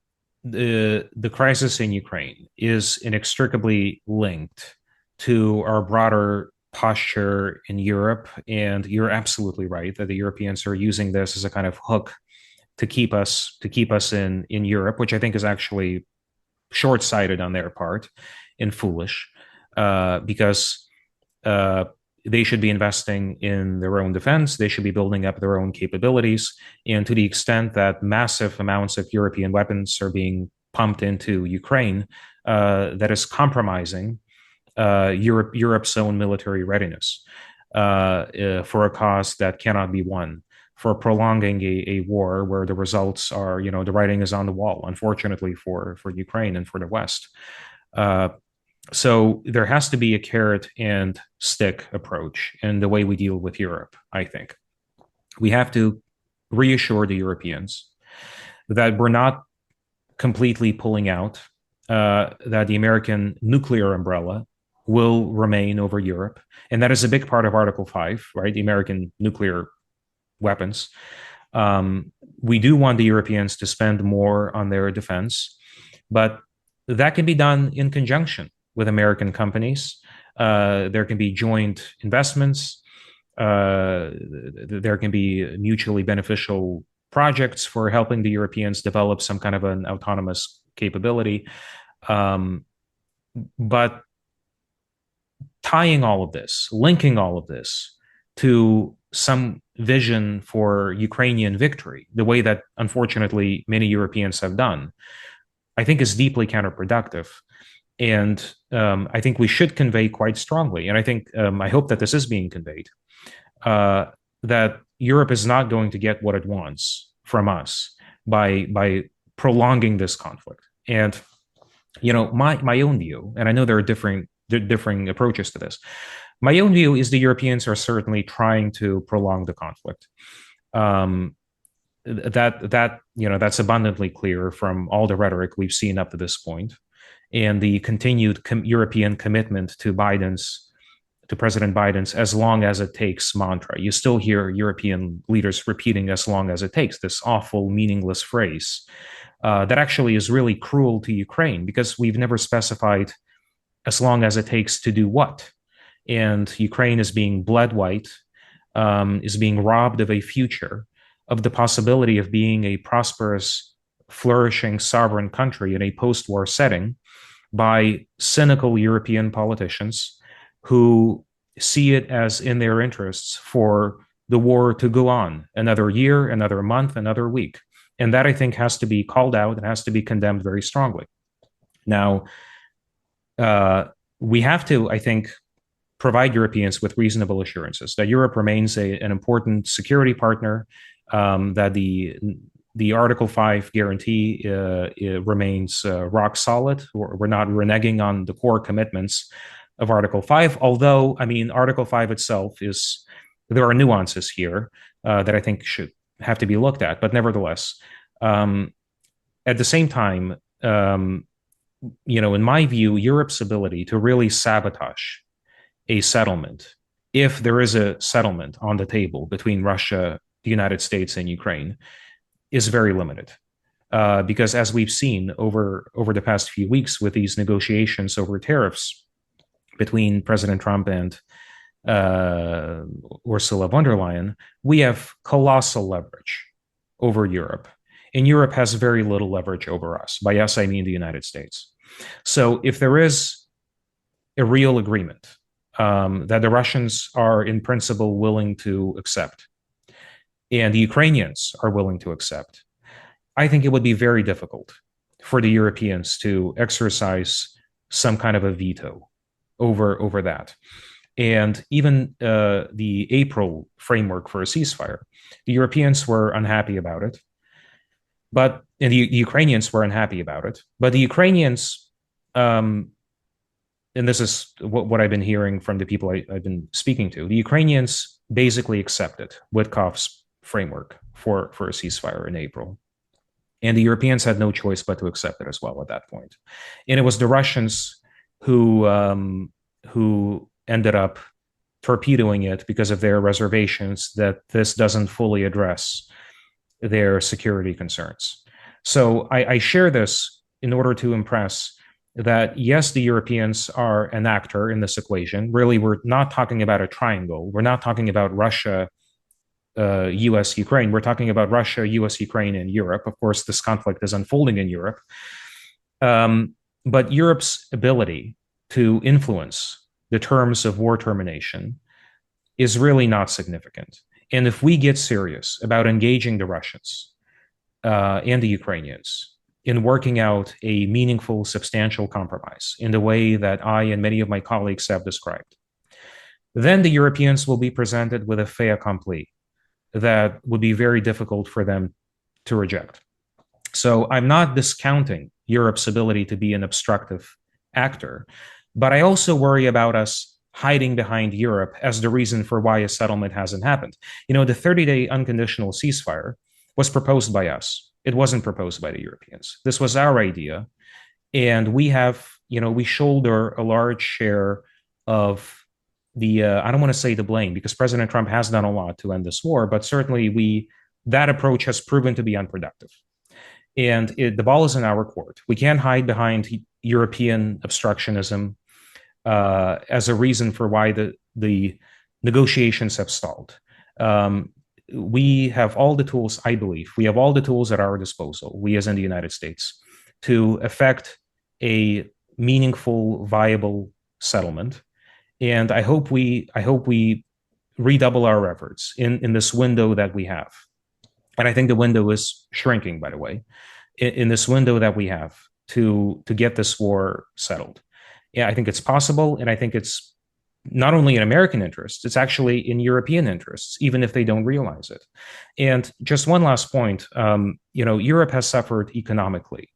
crisis in Ukraine is inextricably linked to our broader posture in Europe, and you're absolutely right that the Europeans are using this as a kind of hook to keep us in Europe, which I think is actually short-sighted on their part and foolish, because uh, they should be investing in their own defense. They should be building up their own capabilities. And to the extent that massive amounts of European weapons are being pumped into Ukraine, that is compromising Europe's own military readiness for a cause that cannot be won, for prolonging a war where the results are, the writing is on the wall, unfortunately for Ukraine and for the West. Uh, so there has to be a carrot and stick approach in the way we deal with Europe, I think. We have to reassure the Europeans that we're not completely pulling out, that the American nuclear umbrella will remain over Europe. And that is a big part of Article 5, right? The American nuclear weapons. We do want the Europeans to spend more on their defense, but that can be done in conjunction with American companies. There can be joint investments. There can be mutually beneficial projects for helping the Europeans develop some kind of an autonomous capability. But tying all of this, linking all of this to some vision for Ukrainian victory, the way that unfortunately many Europeans have done, I think is deeply counterproductive. And I think we should convey quite strongly, and I think I hope that this is being conveyed, that Europe is not going to get what it wants from us by prolonging this conflict. And my own view, and I know there are differing approaches to this. My own view is the Europeans are certainly trying to prolong the conflict. That's abundantly clear from all the rhetoric we've seen up to this point, and the continued European commitment to President Biden's "as long as it takes" mantra. You still hear European leaders repeating "as long as it takes," this awful, meaningless phrase that actually is really cruel to Ukraine, because we've never specified as long as it takes to do what. And Ukraine is being bled white, is being robbed of a future, of the possibility of being a prosperous, flourishing, sovereign country in a post-war setting by cynical European politicians who see it as in their interests for the war to go on another year, another month, another week. And that, I think, has to be called out and has to be condemned very strongly. Now, we have to, I think, provide Europeans with reasonable assurances that Europe remains an important security partner, that the Article 5 guarantee remains rock solid. We're not reneging on the core commitments of Article 5, although, I mean, Article 5 itself there are nuances here that I think should have to be looked at. But nevertheless, at the same time, in my view, Europe's ability to really sabotage a settlement, if there is a settlement on the table between Russia, the United States, and Ukraine, is very limited. Because as we've seen over the past few weeks with these negotiations over tariffs between President Trump and Ursula von der Leyen, we have colossal leverage over Europe. And Europe has very little leverage over us. By us, I mean the United States. So if there is a real agreement that the Russians are in principle willing to accept, and the Ukrainians are willing to accept, I think it would be very difficult for the Europeans to exercise some kind of a veto over that. And even the April framework for a ceasefire, the Europeans were unhappy about it, and the Ukrainians were unhappy about it. But the Ukrainians, and this is what I've been hearing from the people I've been speaking to, the Ukrainians basically accepted Witkoff's framework for a ceasefire in April. And the Europeans had no choice but to accept it as well at that point. And it was the Russians who ended up torpedoing it because of their reservations that this doesn't fully address their security concerns. So I share this in order to impress that, yes, the Europeans are an actor in this equation. Really, we're not talking about a triangle. We're not talking about Russia, US, Ukraine. We're talking about Russia, US, Ukraine, and Europe. Of course, this conflict is unfolding in Europe. But Europe's ability to influence the terms of war termination is really not significant. And if we get serious about engaging the Russians and the Ukrainians in working out a meaningful, substantial compromise in the way that I and many of my colleagues have described, then the Europeans will be presented with a fait accompli that would be very difficult for them to reject. So I'm not discounting Europe's ability to be an obstructive actor, but I also worry about us hiding behind Europe as the reason for why a settlement hasn't happened. The 30-day unconditional ceasefire was proposed by us. It wasn't proposed by the Europeans. This was our idea. And we shoulder a large share of I don't want to say the blame, because President Trump has done a lot to end this war, but certainly that approach has proven to be unproductive. And the ball is in our court. We can't hide behind European obstructionism as a reason for why the negotiations have stalled. We have all the tools, I believe, we have all the tools at our disposal, we as in the United States, to effect a meaningful, viable settlement. And I hope we redouble our efforts in this window that we have. And I think the window is shrinking, by the way, in this window that we have to get this war settled. Yeah, I think it's possible, and I think it's not only in American interests, it's actually in European interests, even if they don't realize it. And just one last point, Europe has suffered economically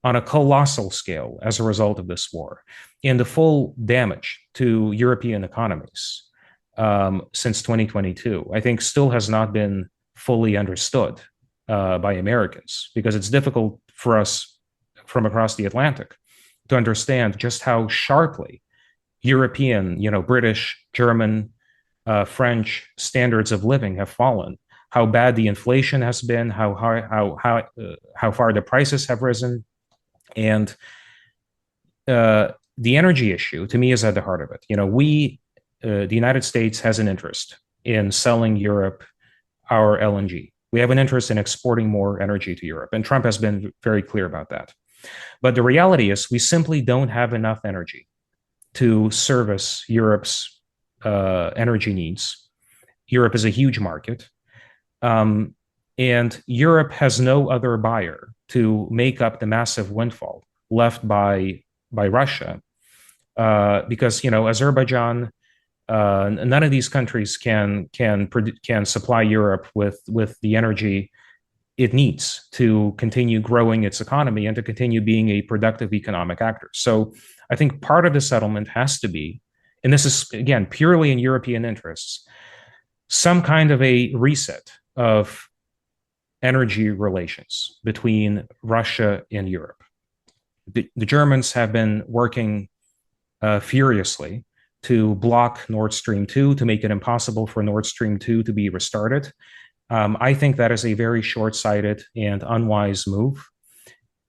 on a colossal scale as a result of this war, and the full damage to European economies since 2022, I think, still has not been fully understood by Americans, because it's difficult for us from across the Atlantic to understand just how sharply European, British, German, French standards of living have fallen, how bad the inflation has been, how far the prices have risen, and the energy issue to me is at the heart of it. The United States has an interest in selling Europe our LNG. We have an interest in exporting more energy to Europe, and Trump has been very clear about that. But the reality is, we simply don't have enough energy to service Europe's energy needs. Europe is a huge market, and Europe has no other buyer to make up the massive windfall left by Russia, because Azerbaijan, none of these countries can supply Europe with the energy it needs to continue growing its economy and to continue being a productive economic actor. So I think part of the settlement has to be, and this is again purely in European interests, some kind of a reset of energy relations between Russia and Europe. The Germans have been working furiously to block Nord Stream 2, to make it impossible for Nord Stream 2 to be restarted. I think that is a very short-sighted and unwise move.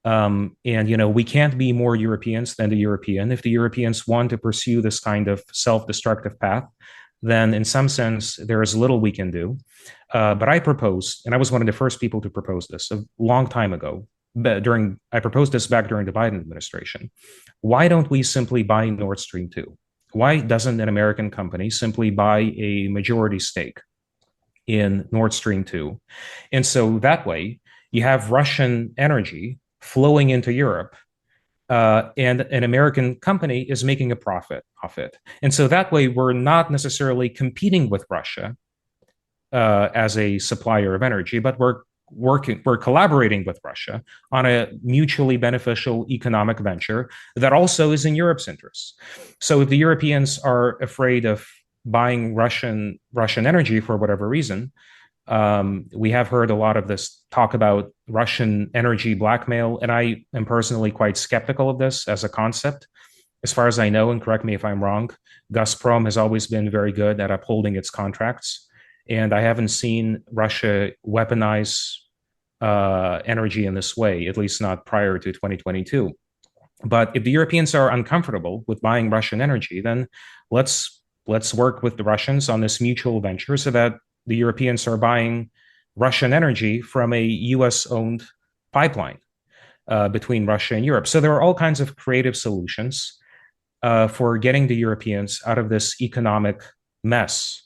And, we can't be more Europeans than the European. If the Europeans want to pursue this kind of self-destructive path, then in some sense, there is little we can do. But I proposed, and I was one of the first people to propose this a long time ago, I proposed this back during the Biden administration. Why don't we simply buy Nord Stream 2? Why doesn't an American company simply buy a majority stake in Nord Stream 2? And so that way, you have Russian energy flowing into Europe, and an American company is making a profit off it. And so that way, we're not necessarily competing with Russia as a supplier of energy, but we're collaborating with Russia on a mutually beneficial economic venture that also is in Europe's interests. So if the Europeans are afraid of buying Russian energy for whatever reason, we have heard a lot of this talk about Russian energy blackmail, and I am personally quite skeptical of this as a concept. As far as I know, and correct me if I'm wrong, Gazprom has always been very good at upholding its contracts. And I haven't seen Russia weaponize energy in this way, at least not prior to 2022. But if the Europeans are uncomfortable with buying Russian energy, then let's work with the Russians on this mutual venture so that the Europeans are buying Russian energy from a US-owned pipeline between Russia and Europe. So there are all kinds of creative solutions for getting the Europeans out of this economic mess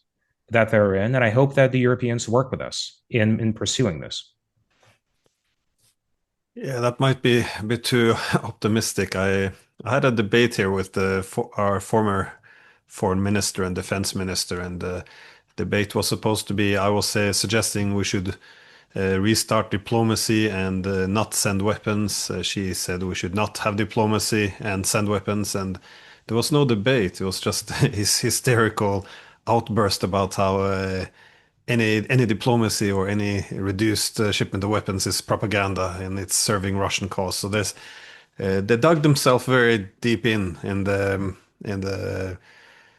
that they're in. And I hope that the Europeans work with us in pursuing this. Yeah, that might be a bit too optimistic. I had a debate here with our former foreign minister and defense minister, and the debate was supposed to be, I will say, suggesting we should restart diplomacy and not send weapons. She said we should not have diplomacy and send weapons, and there was no debate. It was just his hysterical outburst about how any diplomacy or any reduced shipment of weapons is propaganda and it's serving Russian cause. So they dug themselves very deep in the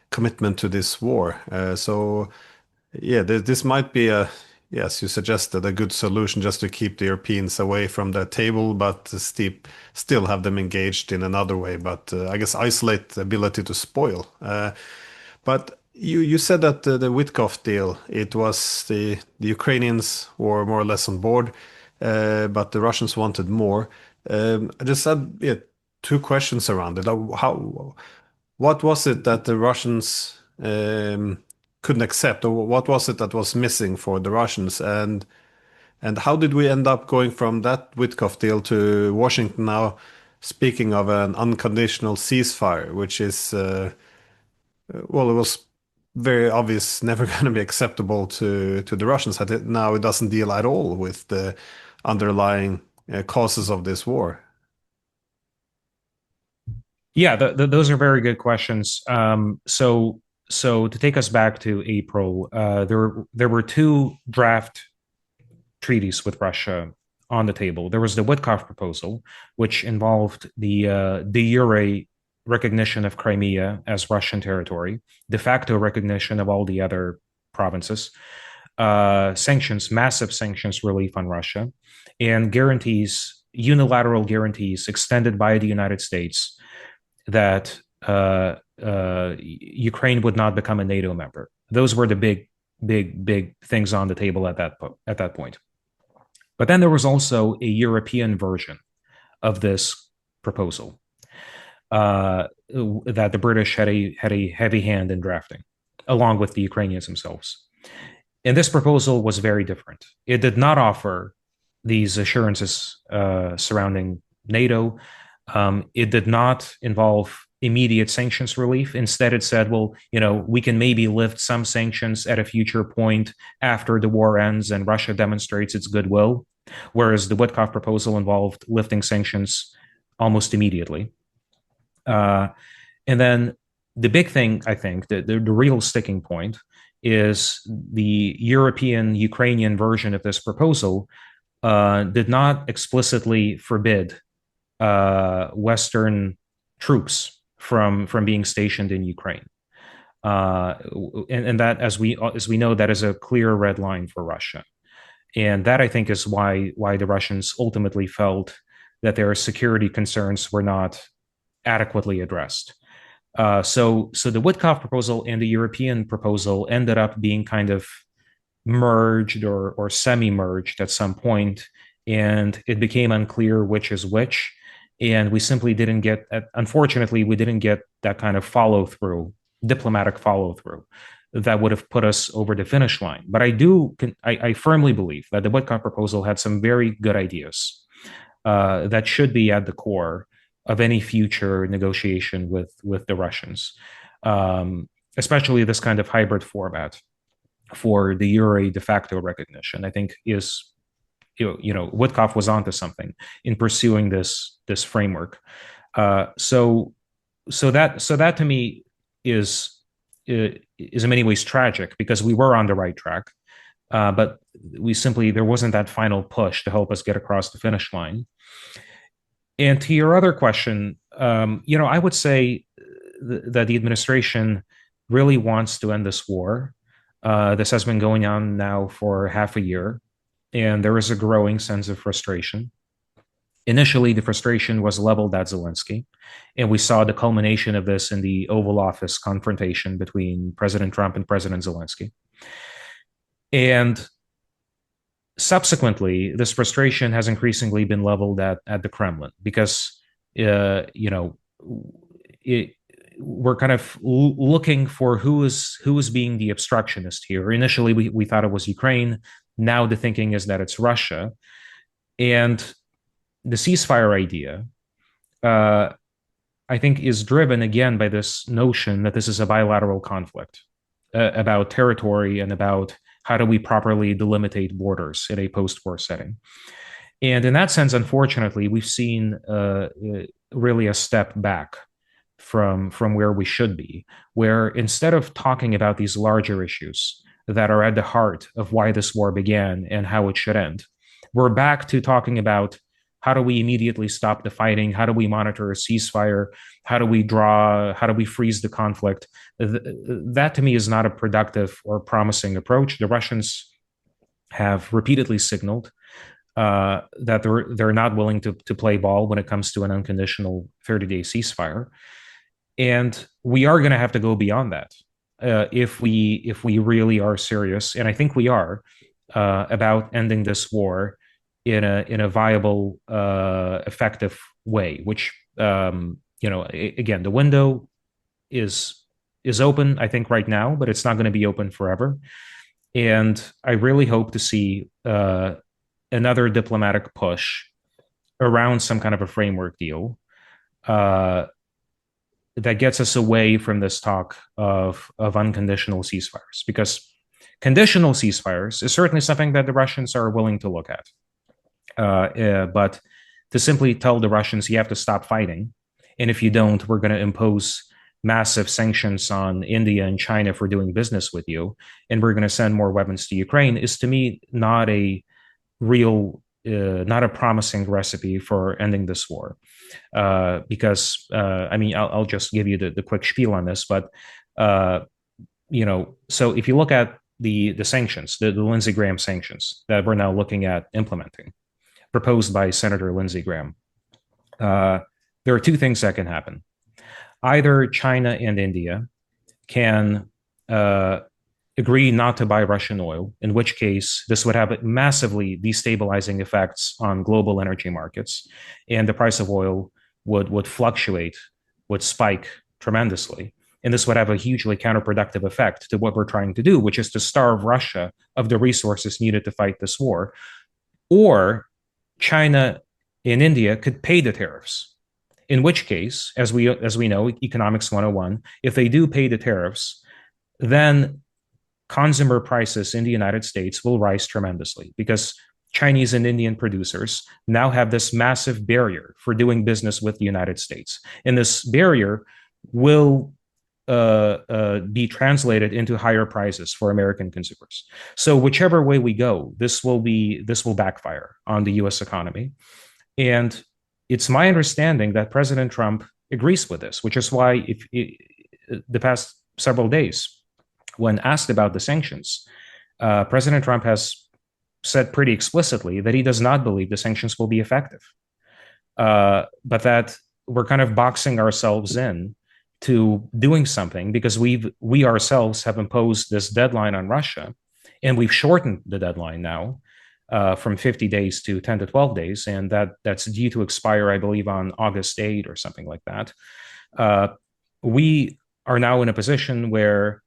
commitment to this war. So yeah, this might be yes, you suggested a good solution just to keep the Europeans away from the table, but still have them engaged in another way. But I guess isolate the ability to spoil. But you said that the Witkoff deal, it was the Ukrainians were more or less on board, but the Russians wanted more. I just had two questions around it. What was it that the Russians couldn't accept, or what was it that was missing for the Russians? And how did we end up going from that Witkoff deal to Washington now speaking of an unconditional ceasefire, which is, well, it was very obvious never going to be acceptable to the Russians. Now it doesn't deal at all with the underlying causes of this war. Yeah, those are very good questions. So to take us back to April, there were two draft treaties with Russia on the table. There was the Witkoff proposal, which involved the de jure recognition of Crimea as Russian territory, de facto recognition of all the other provinces, sanctions, massive sanctions relief on Russia, and guarantees, unilateral guarantees extended by the United States that Ukraine would not become a NATO member. Those were the big things on the table at that point. But then there was also a European version of this proposal that the British had a heavy hand in drafting, along with the Ukrainians themselves. And this proposal was very different. It did not offer these assurances surrounding NATO. It did not involve immediate sanctions relief. Instead, it said, well, we can maybe lift some sanctions at a future point after the war ends and Russia demonstrates its goodwill, whereas the Witkoff proposal involved lifting sanctions almost immediately. And then the big thing, I think, the real sticking point is the European Ukrainian version of this proposal did not explicitly forbid Western troops from being stationed in Ukraine, and that, as we know, that is a clear red line for Russia, and that, I think, is why the Russians ultimately felt that their security concerns were not adequately addressed. So the Witkoff proposal and the European proposal ended up being kind of merged or semi-merged at some point, and it became unclear which is which. And we simply didn't get, unfortunately, we didn't get that kind of follow-through, diplomatic follow-through that would have put us over the finish line. But I firmly believe that the Witkoff proposal had some very good ideas that should be at the core of any future negotiation with the Russians, especially this kind of hybrid format for the jure de facto recognition. I think is, Witkoff was onto something in pursuing this framework. So that to me is in many ways tragic, because we were on the right track, but there wasn't that final push to help us get across the finish line. And to your other question, I would say that the administration really wants to end this war. This has been going on now for half a year, and there is a growing sense of frustration. Initially, the frustration was leveled at Zelensky, and we saw the culmination of this in the Oval Office confrontation between President Trump and President Zelensky. And subsequently, this frustration has increasingly been leveled at the Kremlin, because we're kind of looking for who is being the obstructionist here. Initially, we thought it was Ukraine. Now the thinking is that it's Russia. And the ceasefire idea, I think, is driven again by this notion that this is a bilateral conflict about territory and about how do we properly delimitate borders in a post-war setting. And in that sense, unfortunately, we've seen really a step back from where we should be, where instead of talking about these larger issues that are at the heart of why this war began and how it should end, we're back to talking about how do we immediately stop the fighting? How do we monitor a ceasefire? How do we freeze the conflict? That to me is not a productive or promising approach. The Russians have repeatedly signaled that they're not willing to play ball when it comes to an unconditional 30-day ceasefire. And we are going to have to go beyond that if we really are serious, and I think we are, about ending this war in a viable, effective way. Which again, the window is is open, I think, right now, but it's not going to be open forever. And I really hope to see another diplomatic push around some kind of a framework deal uh, that gets us away from this talk of unconditional ceasefires, because conditional ceasefires is certainly something that the Russians are willing to look at. But to simply tell the Russians you have to stop fighting, and if you don't, we're going to impose massive sanctions on India and China for doing business with you, and we're going to send more weapons to Ukraine, is to me not a real, not a promising recipe for ending this war. Because I mean, I'll just give you the quick spiel on this, but so if you look at the sanctions, the Lindsey Graham sanctions that we're now looking at implementing, proposed by Senator Lindsey Graham, there are two things that can happen. Either China and India can agree not to buy Russian oil, in which case this would have massively destabilizing effects on global energy markets, and the price of oil would fluctuate, would spike tremendously. And this would have a hugely counterproductive effect to what we're trying to do, which is to starve Russia of the resources needed to fight this war. Or China and India could pay the tariffs. In which case, as we know, economics 101, if they do pay the tariffs, then consumer prices in the United States will rise tremendously, because Chinese and Indian producers now have this massive barrier for doing business with the United States. And this barrier will be translated into higher prices for American consumers. So whichever way we go, this will backfire on the U.S. economy. And it's my understanding that President Trump agrees with this, which is why the past several days, when asked about the sanctions, President Trump has said pretty explicitly that he does not believe the sanctions will be effective, but that we're kind of boxing ourselves in to doing something because we ourselves have imposed this deadline on Russia, and we've shortened the deadline now from 50 days to 10 to 12 days, and that's due to expire, I believe, on August 8 or something like that. We are now in a position where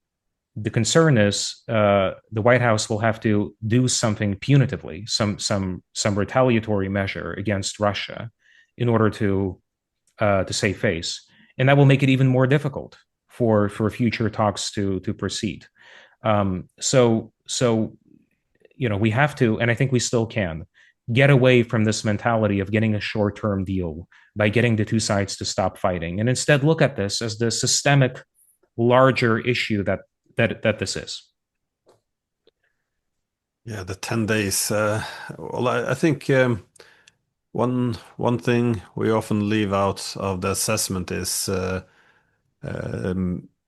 the concern is the White House will have to do something punitively, some retaliatory measure against Russia in order to save face, and that will make it even more difficult for future talks to proceed. So we have to, and I think we still can, get away from this mentality of getting a short-term deal by getting the two sides to stop fighting, and instead look at this as the systemic, larger issue that this is. Yeah, the 10 days. Well, I think one thing we often leave out of the assessment is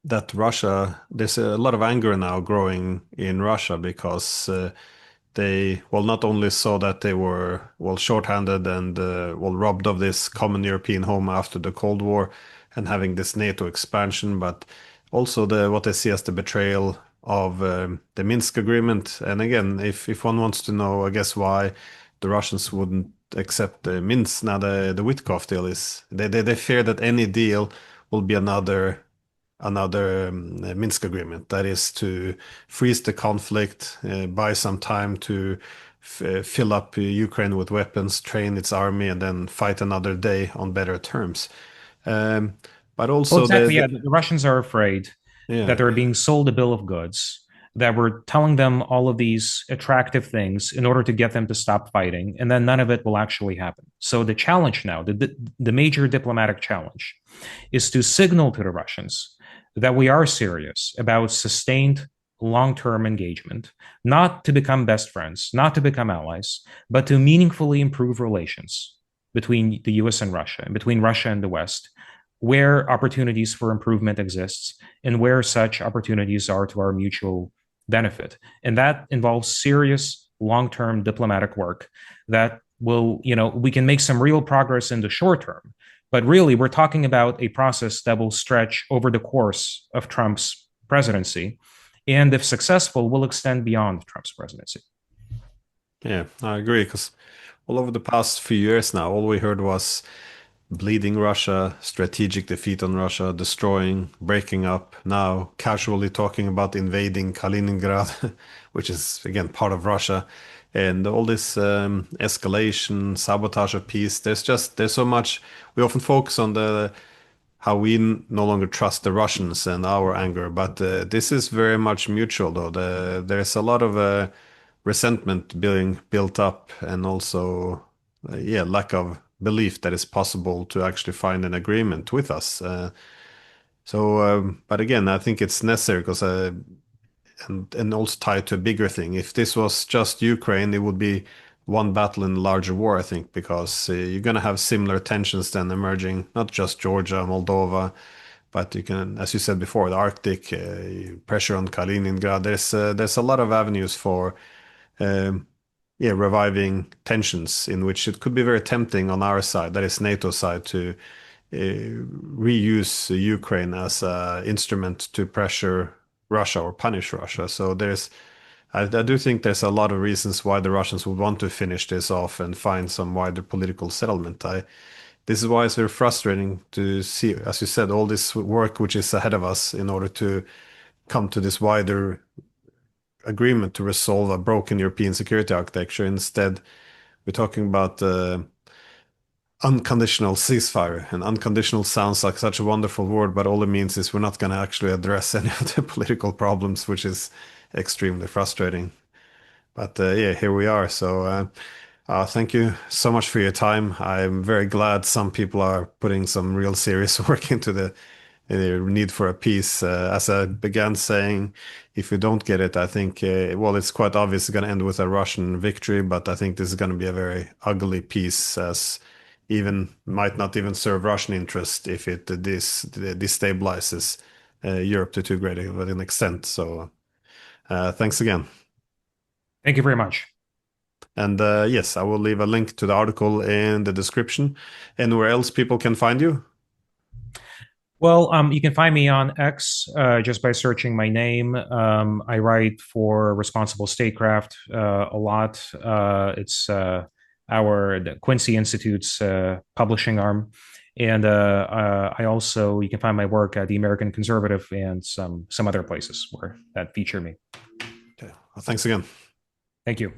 that Russia, there's a lot of anger now growing in Russia because they, well, not only saw that they were, well, shorthanded and, well, robbed of this common European home after the Cold War and having this NATO expansion, but also what they see as the betrayal of the Minsk agreement. And again, if one wants to know, I guess, why the Russians wouldn't accept the Minsk, now the Witkoff deal is, they fear that any deal will be another Minsk agreement. That is to freeze the conflict, buy some time to fill up Ukraine with weapons, train its army, and then fight another day on better terms. But also, well, exactly, yeah, the Russians are afraid yeah, that they're being sold a bill of goods, that we're telling them all of these attractive things in order to get them to stop fighting, and then none of it will actually happen. So the challenge now, the major diplomatic challenge, is to signal to the Russians that we are serious about sustained long-term engagement, not to become best friends, not to become allies, but to meaningfully improve relations between the US and Russia, and between Russia and the West, where opportunities for improvement exists and where such opportunities are to our mutual benefit. And that involves serious long-term diplomatic work that will, we can make some real progress in the short term, but really we're talking about a process that will stretch over the course of Trump's presidency, and if successful, will extend beyond Trump's presidency. Yeah, I agree, because all over the past few years now, all we heard was bleeding Russia, strategic defeat on Russia, destroying, breaking up, now casually talking about invading Kaliningrad, which is again part of Russia, and all this escalation, sabotage of peace. There's so much. We often focus on the how we no longer trust the Russians and our anger, but this is very much mutual, though. There's a lot of resentment being built up, and also, yeah, lack of belief that it's possible to actually find an agreement with us. But again, I think it's necessary because, and also tied to a bigger thing. If this was just Ukraine, it would be one battle in a larger war, I think, because you're going to have similar tensions then emerging, not just Georgia, Moldova, but you can, as you said before, the Arctic, pressure on Kaliningrad. There's a lot of avenues for, um, yeah, reviving tensions in which it could be very tempting on our side, that is NATO side, to reuse Ukraine as an instrument to pressure Russia or punish Russia. So I do think there's a lot of reasons why the Russians would want to finish this off and find some wider political settlement. This is why it's very frustrating to see, as you said, all this work which is ahead of us in order to come to this wider agreement to resolve a broken European security architecture. Instead, we're talking about unconditional ceasefire, and unconditional sounds like such a wonderful word, but all it means is we're not going to actually address any of the political problems, which is extremely frustrating. But yeah, here we are. So thank you so much for your time. I'm very glad some people are putting some real serious work into the need for a peace. As I began saying, if we don't get it, I think, well, it's quite obvious it's going to end with a Russian victory, but I think this is going to be a very ugly peace, as even might not even serve Russian interest if it destabilizes Europe to too great of an extent. So thanks again. Thank you very much. And yes, I will leave a link to the article in the description. Anywhere else people can find you? Well, you can find me on X just by searching my name. I write for Responsible Statecraft a lot. It's the Quincy Institute's publishing arm. And I also, you can find my work at the American Conservative and some other places where that feature me. Okay. Well, thanks again. Thank you.